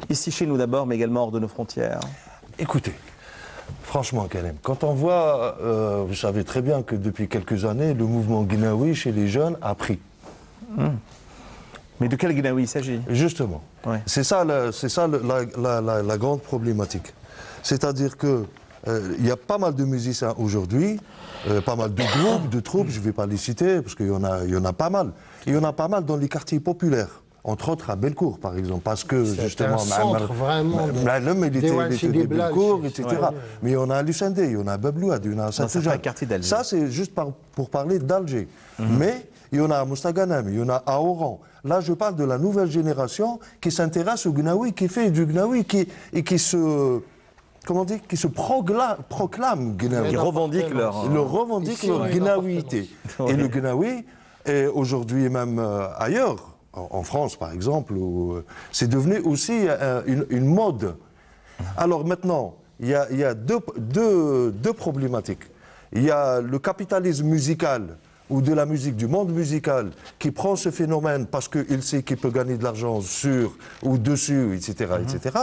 ici chez nous d'abord, mais également hors de nos frontières? Écoutez, franchement, Karim, quand on voit, vous savez très bien que depuis quelques années, le mouvement guinaoui chez les jeunes a pris. Mais de quel guinaoui il s'agit? Justement. Ouais. C'est ça la grande problématique. C'est-à-dire que il y a pas mal de musiciens aujourd'hui, pas mal de groupes, de troupes, je ne vais pas les citer, parce qu'il y en a pas mal. Il y en a pas mal dans les quartiers populaires, entre autres à Bellecour, par exemple, parce que justement, Ma'allem, il était de Bellecour, etc. Mais il y en a à Lucendé, il y en a à Bablouad, il y en a à Saint-Eugène. Ça, c'est juste pour parler d'Alger. Mais il y en a à Mostaganem, il y en a à Oran. Là, je parle de la nouvelle génération qui s'intéresse au gnaoui, qui fait du gnaoui et qui se... Comment dire, qui se proclament gnaoui. Ils revendiquent leur gnaouité. Et le gnaoui, aujourd'hui et même ailleurs, en France par exemple, c'est devenu aussi une mode. Alors maintenant, il y a deux problématiques. Il y a le capitalisme musical, ou de la musique, du monde musical, qui prend ce phénomène parce qu'il sait qu'il peut gagner de l'argent sur ou dessus, etc., etc.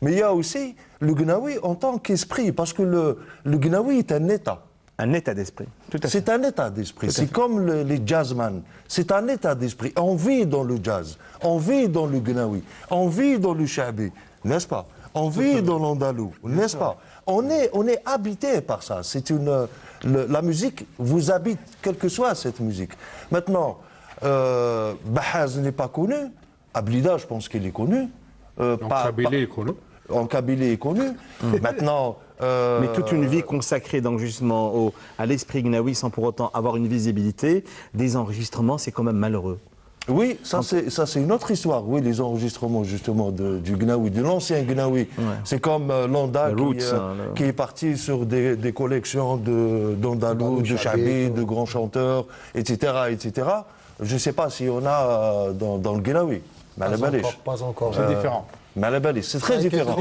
Mais il y a aussi le gnaoui en tant qu'esprit, parce que le gnaoui est un état. Un état d'esprit, tout à fait. C'est un état d'esprit, c'est comme les jazzman, c'est un état d'esprit. On vit dans le jazz, on vit dans le gnaoui, on vit dans le chabi, n'est-ce pas? On vit dans l'andalou, n'est-ce pas? On est habité par ça, la musique vous habite, quelle que soit cette musique. Maintenant, Bahaz n'est pas connu. Ablida, je pense qu'il est connu. En Kabylie est connu. En Kabylie est connu. Maintenant... Mais toute une vie consacrée donc justement à l'esprit gnaoui sans pour autant avoir une visibilité, des enregistrements, c'est quand même malheureux. Oui, ça c'est une autre histoire. Oui, les enregistrements justement du gnaoui, de l'ancien gnaoui. Ouais. C'est comme Landa qui est parti sur des collections d'andalou, de chabi, de grands chanteurs, etc., etc. Je ne sais pas si on a dans le gnaoui. Pas encore. C'est différent. C'est très différent.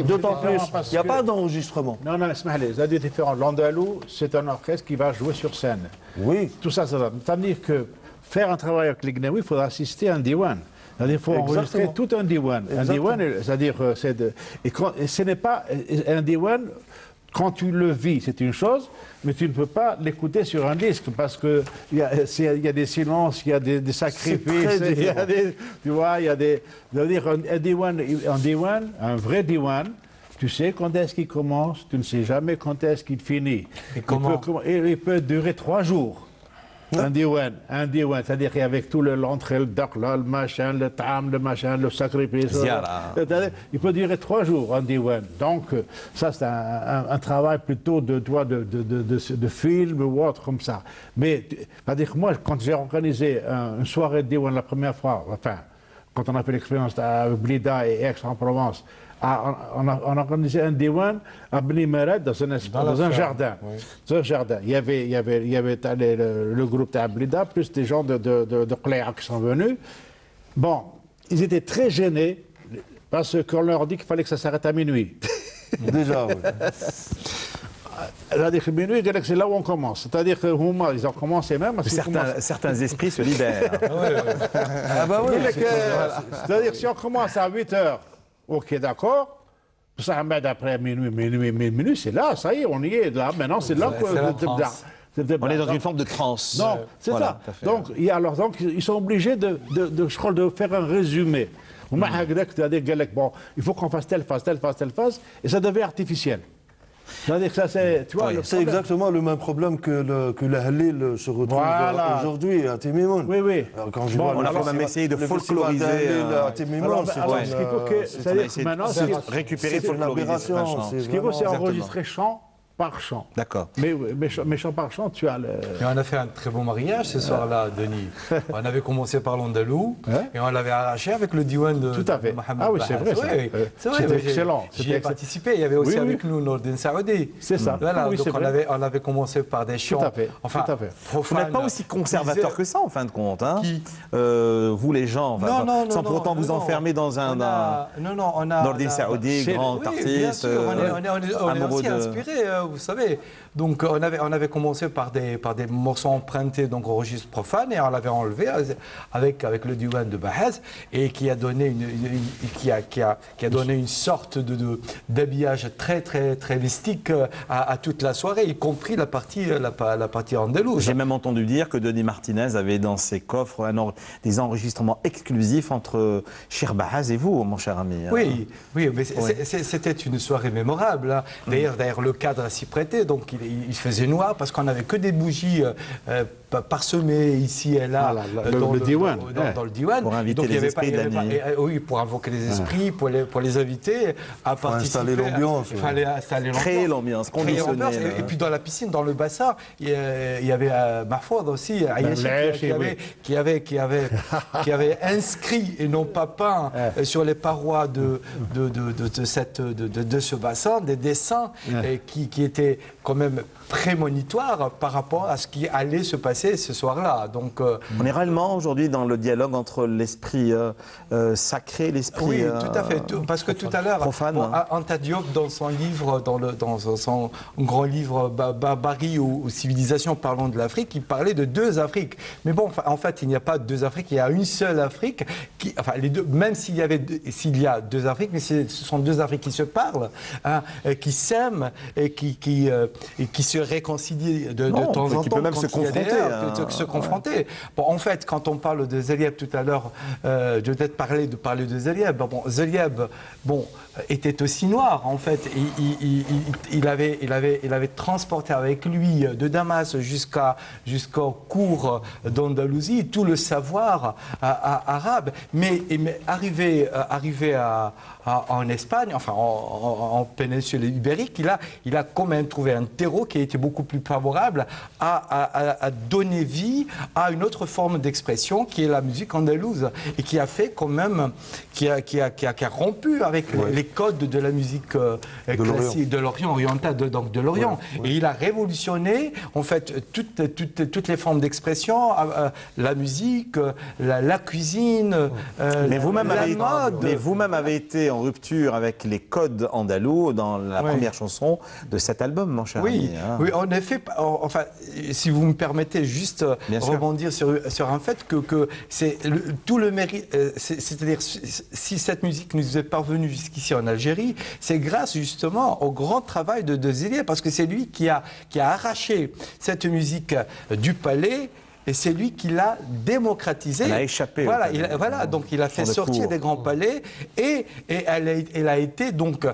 D'autant plus, il n'y a pas d'enregistrement. Non, c'est différent. L'andalou, c'est un orchestre qui va jouer sur scène. Oui. Tout ça, ça veut dire que faire un travail avec les gnaouis, il faut assister à un diwan. Il faut enregistrer tout un diwan. Un diwan, c'est-à-dire, et ce n'est pas un diwan. Quand tu le vis, c'est une chose, mais tu ne peux pas l'écouter sur un disque parce qu'il y a des silences, il y a des sacrifices, tu vois, il y a des... C'est-à-dire un diwan, un vrai diwan, tu sais quand est-ce qu'il commence, tu ne sais jamais quand est-ce qu'il finit. Il peut durer 3 jours. Un diwan, c'est-à-dire qu'avec tout l'entrée, le dakla, le machin, le tam, le machin, le sacrifice, il peut durer 3 jours, un diwan. Donc, ça, c'est un travail plutôt de film ou autre comme ça. Mais, c'est-à-dire que moi, quand j'ai organisé une soirée de diwan la première fois, enfin, quand on a fait l'expérience à Blida et Aix-en-Provence, on a organisé un diwan à Bni Merad dans un jardin. Oui. Dans un jardin. Il y avait le groupe d'Ablida, plus des gens de Cléa qui sont venus. Bon, ils étaient très gênés parce qu'on leur dit qu'il fallait que ça s'arrête à minuit. Déjà, oui. C'est là où on commence. C'est-à-dire qu'ils ont commencé même. Certains esprits se libèrent. Ah bah oui. C'est-à-dire si on commence à 8 h, ok, d'accord. Ça met après minuit, c'est là, ça y est, on y est. Là, maintenant, c'est là On est dans une forme de transe. Non, c'est ça. Donc, ils sont obligés de faire un résumé. Bon, il faut qu'on fasse telle phase, et ça devient artificiel. C'est-à-dire que ça, c'est exactement le même problème que le Halil se retrouve aujourd'hui à Timimoun. Oui, oui. Quand je vois on a quand même essayé de folkloriser à Timimoun. Ce qu'il faut que, maintenant, c'est récupérer, folkloriser. Ce qu'il faut, c'est enregistrer chant par chant. D'accord. Mais chant par chant, tu as le... Et on a fait un très beau mariage ce soir-là, Denis. On avait commencé par l'Andalou et on l'avait arraché avec le diwan de Mohamed. Ah oui, c'est vrai. C'était excellent. J'y ai participé. Il y avait aussi avec nous Nordin Saoudi. C'est ça. Voilà, donc on avait commencé par des chants. Tout à fait. Enfin, vous n'êtes pas aussi conservateur que ça en fin de compte. Hein. Vous les gens, sans pour autant vous enfermer dans un... Nordin Saoudi, grand artiste, on est aussi inspiré, vous savez. Donc on avait commencé par des morceaux empruntés donc au registre profane et on l'avait enlevé avec le diwan de Bahaz et qui a donné une sorte d'habillage très très très mystique à toute la soirée, y compris la partie andalouse. J'ai même entendu dire que Denis Martinez avait dans ses coffres des enregistrements exclusifs entre Cheikh Bahaz et vous, mon cher ami. Oui, mais c'était une soirée mémorable. Hein. D'ailleurs, le cadre s'y prêtait, donc il faisait noir parce qu'on n'avait que des bougies parsemées ici et là dans le diwan. Dans le diwan. Pour inviter les esprits de la nuit. Oui, pour invoquer les esprits, pour les inviter à participer. Installer l'ambiance. Il fallait installer l'ambiance. Créer l'ambiance, conditionner. Et puis dans la piscine, dans le bassin, il y avait Mahfoud aussi, qui avait inscrit et non pas peint sur les parois de ce bassin des dessins qui étaient quand même prémonitoire par rapport à ce qui allait se passer ce soir-là. Donc, on est réellement aujourd'hui dans le dialogue entre l'esprit sacré et l'esprit oui, tout à fait. Parce que tout à l'heure, Anta Diop, dans son livre, dans son grand livre Barbarie ou Civilisation, parlons de l'Afrique, il parlait de deux Afriques. Mais bon, en fait, il n'y a pas deux Afriques, il y a une seule Afrique. Les deux, même s'il y a deux Afriques, mais ce sont deux Afriques qui se parlent, hein, qui s'aiment et qui se réconcilient de temps en temps. Qui peut même se confronter. Bon, en fait, quand on parle de Zelieb tout à l'heure, je vais peut-être parler de Zelieb. Bon, Zelieb, était aussi noir. En fait, il avait transporté avec lui de Damas jusqu'au cours d'Andalousie tout le savoir arabe. Mais arrivé en Espagne, enfin en péninsule ibérique, il a quand même trouvé un terreau qui a été beaucoup plus favorable à donner vie à une autre forme d'expression qui est la musique andalouse et qui a fait quand même, qui a rompu avec les codes de la musique classique de l'Orient oriental, donc de l'Orient. Et il a révolutionné en fait toutes les formes d'expression, la musique, la cuisine, mais mode. vous-même avez été en rupture avec les codes andalous dans la première chanson de cet album, mon cher ami. Oui, en effet, enfin, si vous me permettez juste rebondir sur un fait que c'est tout le mérite, c'est-à-dire si cette musique nous est parvenue jusqu'ici en Algérie, c'est grâce justement au grand travail de Zelieb, parce que c'est lui qui a arraché cette musique du palais. Et c'est lui qui l'a démocratisé. Elle a échappé. Voilà, donc il a fait sortir des grands palais et elle a été donc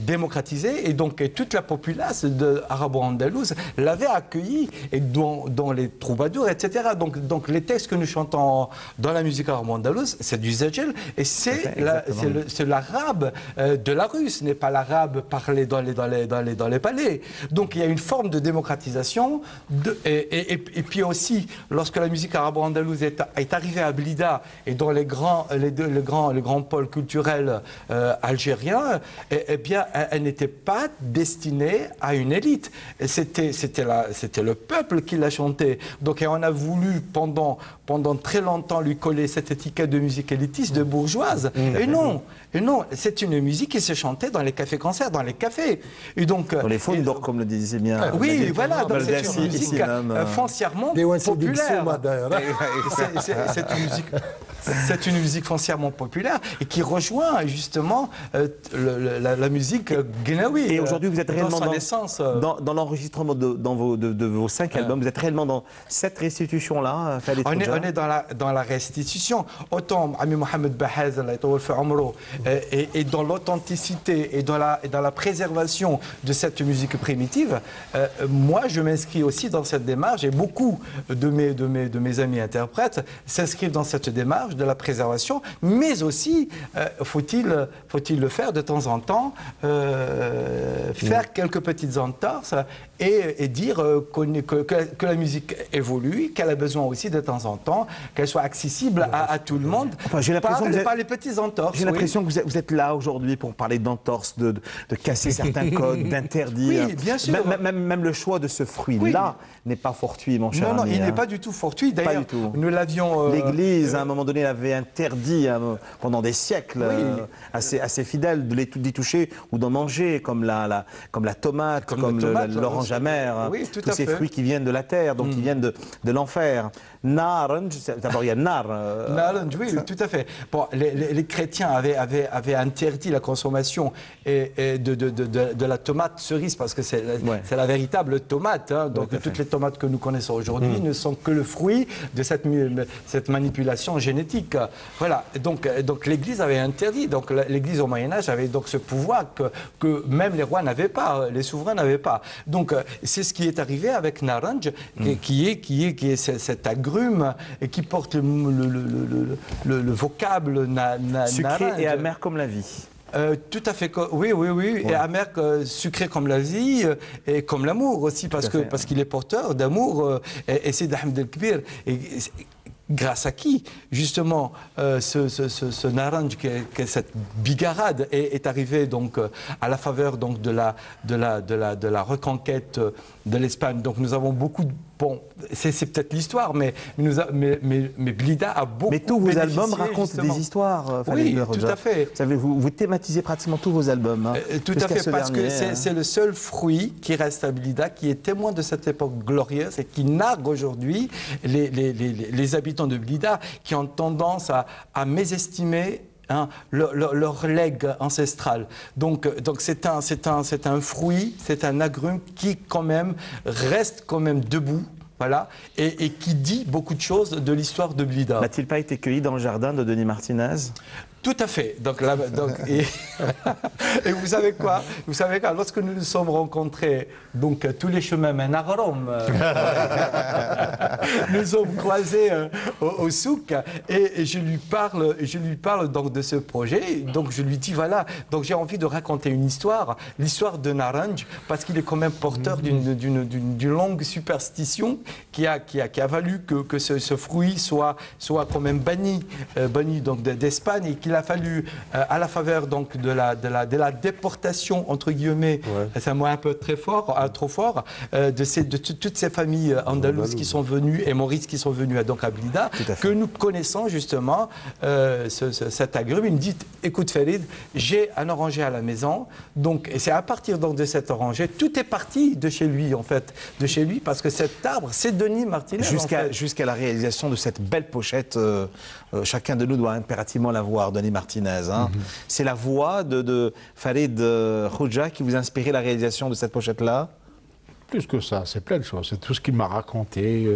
démocratisée et donc toute la populace arabo-andalouse l'avait accueillie et dont les troubadours, etc. Donc les textes que nous chantons dans la musique arabo-andalouse, c'est du zajel et c'est l'arabe de la rue, ce n'est pas l'arabe parlé dans les palais. Donc il y a une forme de démocratisation et puis puis aussi, lorsque la musique arabo-andalouse est arrivée à Blida et dans les grands pôles culturels algériens, eh bien, elle n'était pas destinée à une élite. C'était le peuple qui la chantait. Donc, on a voulu pendant très longtemps lui coller cette étiquette de musique élitiste, de bourgeoise. Et non, c'est une musique qui se chantait dans les cafés-concerts, dans les cafés. Et donc, dans les faunes d'or, comme le disait bien. Oui, voilà, donc c'est une musique foncièrement populaire. C'est une musique foncièrement populaire et qui rejoint justement la musique gnawi. Et aujourd'hui, vous êtes réellement dans l'enregistrement de vos 5 albums, vous êtes réellement dans cette restitution-là, on est dans la restitution. Autant Ami Mohamed Bahaz et dans l'authenticité et dans la préservation de cette musique primitive, moi je m'inscris aussi dans cette démarche et beaucoup de mes amis interprètes s'inscrivent dans cette démarche de la préservation, mais aussi faut-il le faire de temps en temps, faire quelques petites entorses et dire que la musique évolue, qu'elle a besoin aussi de temps en temps, qu'elle soit accessible à tout le monde, par les petites entorses. J'ai l'impression que vous êtes là aujourd'hui pour parler d'entorses, de casser certains codes, d'interdire. Oui, bien sûr. Même le choix de ce fruit-là n'est pas fortuit, mon cher ami. Non, il n'est pas du tout fortuit. D'ailleurs, nous l'avions... L'Église, à un moment donné, avait interdit pendant des siècles à ses fidèles d'y toucher ou d'en manger, comme la tomate, comme l'orange amère, tous ces fruits qui viennent de la terre, donc qui viennent de l'enfer. Naranj, d'abord il y a nar. Naranj, oui, tout à fait. Bon, les chrétiens avaient interdit la consommation de la tomate cerise parce que c'est la véritable tomate. Hein, donc toutes les tomates que nous connaissons aujourd'hui ne sont que le fruit de cette manipulation génétique. Voilà. Donc l'Église avait interdit. Donc l'Église au Moyen Âge avait donc ce pouvoir que même les rois n'avaient pas, les souverains n'avaient pas. Donc c'est ce qui est arrivé avec Naranj, qui est cet agrume et qui porte le vocable sucré et amer comme la vie. Tout à fait, oui, et amer, sucré comme la vie et comme l'amour aussi, parce qu'il est porteur d'amour. Et c'est Ahmed El-Kbir. Grâce à qui, justement, ce Naranj, cette bigarade, est arrivé donc à la faveur donc de la reconquête de l'Espagne. Donc nous avons beaucoup de... Bon, c'est peut-être l'histoire, mais Blida a beaucoup... Mais tous vos albums racontent des histoires. Oui, tout à fait. Vous thématisez pratiquement tous vos albums. Hein, tout à fait, parce que c'est le seul fruit qui reste à Blida, qui est témoin de cette époque glorieuse et qui nargue aujourd'hui les habitants de Blida qui ont tendance à mésestimer leur legs ancestral. Donc c'est un fruit, c'est un agrume qui quand même reste quand même debout. Voilà, et qui dit beaucoup de choses de l'histoire de Blida. N'a-t-il pas été cueilli dans le jardin de Denis Martinez ? Tout à fait. Et vous savez quoi ? Vous savez quoi ? Lorsque nous nous sommes rencontrés, donc tous les chemins mènent à Rome. Nous sommes croisés au souk et je lui parle donc de ce projet. Donc je lui dis voilà, donc j'ai envie de raconter une histoire, l'histoire de Naranj, parce qu'il est quand même porteur d'une longue superstition qui a valu que ce fruit soit quand même banni donc d'Espagne et qu'il a fallu, à la faveur donc de la déportation, entre guillemets, c'est un mot un peu trop fort, de toutes ces familles andalouses qui sont venues, et maurices qui sont venues donc à Blida, que nous connaissons justement cet agrume. Il me dit, écoute Farid, j'ai un oranger à la maison, donc et c'est à partir donc de cet oranger, tout est parti de chez lui en fait, parce que cet arbre, c'est Denis Martinez. Jusqu'à la réalisation de cette belle pochette, chacun de nous doit impérativement la voir, Denis Martinez. Hein. C'est la voix de Farid Khoudja qui vous a inspiré la réalisation de cette pochette-là ? Plus que ça, c'est plein de choses. C'est tout ce qu'il m'a raconté,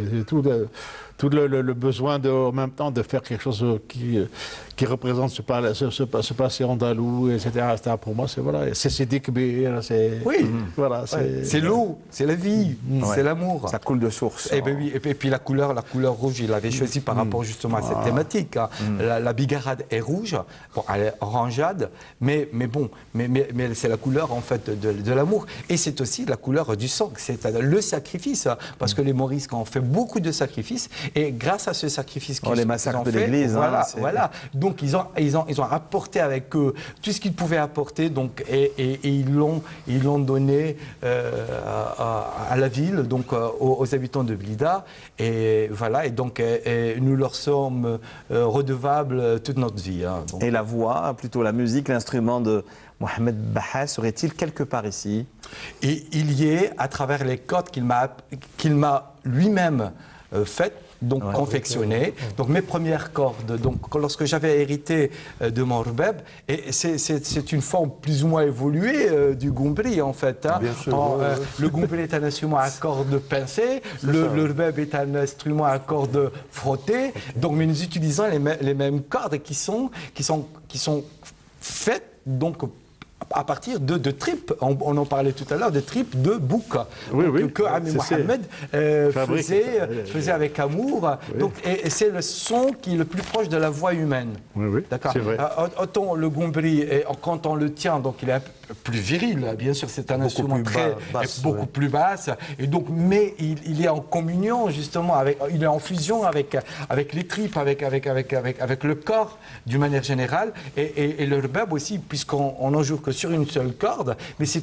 tout le besoin en même temps de faire quelque chose qui représente ce passé andalou, etc. Pour moi, c'est voilà, c'est Sidi Kbir, c'est Oui, voilà, c'est l'eau, c'est la vie, c'est l'amour. Ça coule de source. Et, ben oui, et puis la couleur rouge, il l'avait choisi par rapport justement à cette thématique. Hein. La bigarade est rouge, bon, elle est orangeade, mais c'est la couleur en fait de l'amour. Et c'est aussi la couleur du sang, c'est le sacrifice, hein, parce que les Morisques ont fait beaucoup de sacrifices, et grâce à ce sacrifice qu'ils les massacres ont de fait, l'église, voilà, hein, voilà. Donc ils ont apporté avec eux tout ce qu'ils pouvaient apporter, donc, et ils l'ont donné à la ville, donc aux habitants de Blida, et voilà, et donc nous leur sommes redevables toute notre vie. Hein, donc. Et la voix, plutôt la musique, l'instrument de Mohamed Baha serait-il quelque part ici? Et il y est à travers les cordes qu'il m'a lui-même faites, donc confectionnées. Donc mes premières cordes, donc lorsque j'avais hérité de mon rebeb, et c'est une forme plus ou moins évoluée du goumbri en fait. Hein. Bien sûr, Le goumbri est un instrument à cordes pincées, le rebeb est un instrument à cordes frottées. Donc mais nous utilisons les mêmes cordes qui sont faites donc à partir de tripes, on en parlait tout à l'heure, de tripes de bouc, que Ami Mohamed faisait avec amour. Oui. Donc, et c'est le son qui est le plus proche de la voix humaine. Oui, d'accord. C'est vrai. Autant le goumbri, quand on le tient, donc il est un peu plus viril, bien sûr, c'est un instrument beaucoup plus basse. Et donc, mais il est en communion justement, il est en fusion avec les tripes, avec le corps d'une manière générale. Et le rebab aussi, puisqu'on en joue que sur une seule corde, mais ce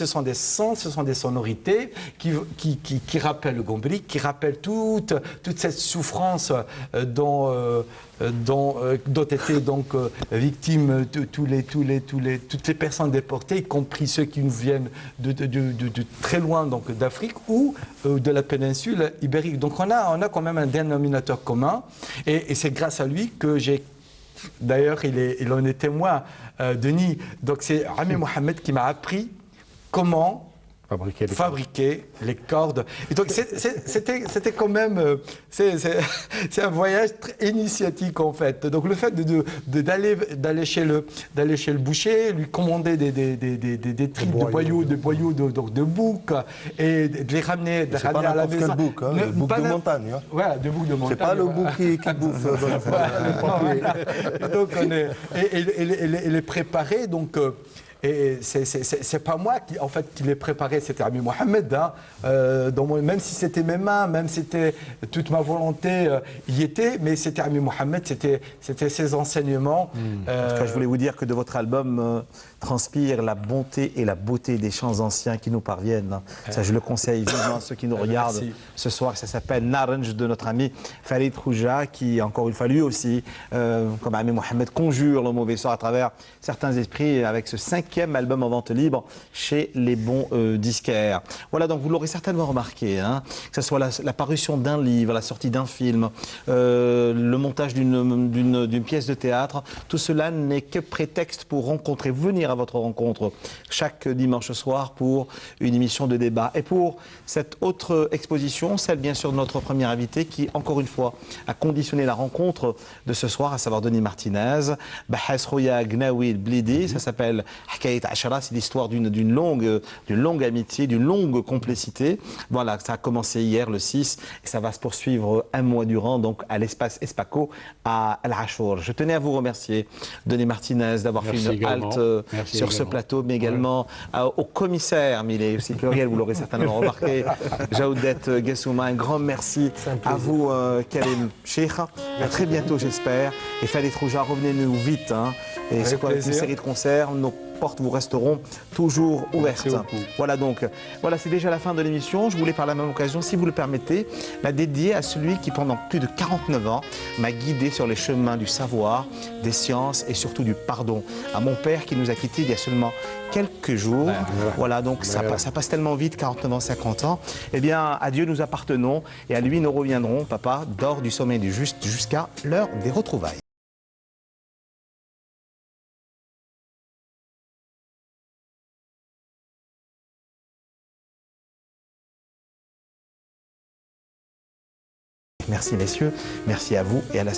sont des sons, ce sont des sonorités qui rappellent le goumbri, qui rappellent toute cette souffrance dont étaient donc victimes toutes les personnes déportées, y compris ceux qui nous viennent de très loin, donc d'Afrique ou de la péninsule ibérique. Donc on a quand même un dénominateur commun, et c'est grâce à lui que j'ai. D'ailleurs, il en est témoin, Denis. Donc, c'est Ami Mohamed qui m'a appris comment fabriquer les cordes. Et donc, c'était quand même... c'est un voyage très initiatique, en fait. Donc, le fait d'aller chez le boucher, lui commander des tripes de boyaux de bouc, et de les ramener, à la maison. Quel bouc, hein, le bouc de montagne. Hein. Voilà, de bouc de montagne. C'est pas le bouc qui bouffe. Donc, et les préparer, donc... Et c'est pas moi qui l'ai préparé, c'était Ami Mohamed. Hein. Même si c'était mes mains, même si c'était toute ma volonté y était, mais c'était Ami Mohamed, c'était ses enseignements. En tout cas, je voulais vous dire que de votre album transpire la bonté et la beauté des chants anciens qui nous parviennent. Ça, je le conseille vivement à ceux qui nous regardent ce soir. Ça s'appelle Naranj de notre ami Farid Khouja, qui, encore une fois, lui aussi, comme Ami Mohamed, conjure le mauvais sort à travers certains esprits avec ce 5e album en vente libre chez les bons disquaires. Voilà, donc vous l'aurez certainement remarqué, hein, que ce soit la parution d'un livre, la sortie d'un film, le montage d'une pièce de théâtre, tout cela n'est que prétexte pour rencontrer, venir à votre rencontre chaque dimanche soir pour une émission de débat. Et pour cette autre exposition, celle bien sûr de notre premier invité qui, encore une fois, a conditionné la rencontre de ce soir, à savoir Denis Martinez, Bahas Rouya Gnawi Blidi, ça s'appelle Hkayet Ashara, c'est l'histoire d'une longue amitié, d'une longue complicité. Voilà, ça a commencé hier le 6 et ça va se poursuivre un mois durant, donc à l'espace Espaco à Al Achour. Je tenais à vous remercier, Denis Martinez, d'avoir fait une halte sur ce plateau, mais également au commissaire, mais il est aussi pluriel, vous l'aurez certainement remarqué, Jaoudet Gessouma. Un grand merci à vous, Karim Cheikh. À très bientôt, j'espère. Et Farid Khouja, revenez-nous vite. Hein. Et c'est quoi, avec une série de concerts, nos portes vous resteront toujours ouvertes. Voilà donc, voilà, c'est déjà la fin de l'émission. Je voulais par la même occasion, si vous le permettez, la dédier à celui qui pendant plus de 49 ans m'a guidé sur les chemins du savoir, des sciences et surtout du pardon. À mon père qui nous a quittés il y a seulement quelques jours. Voilà, donc ça passe tellement vite, 49 ans, 50 ans. Eh bien, à Dieu nous appartenons et à lui nous reviendrons. Papa, dors du sommeil du juste jusqu'à l'heure des retrouvailles. Merci messieurs, merci à vous et à la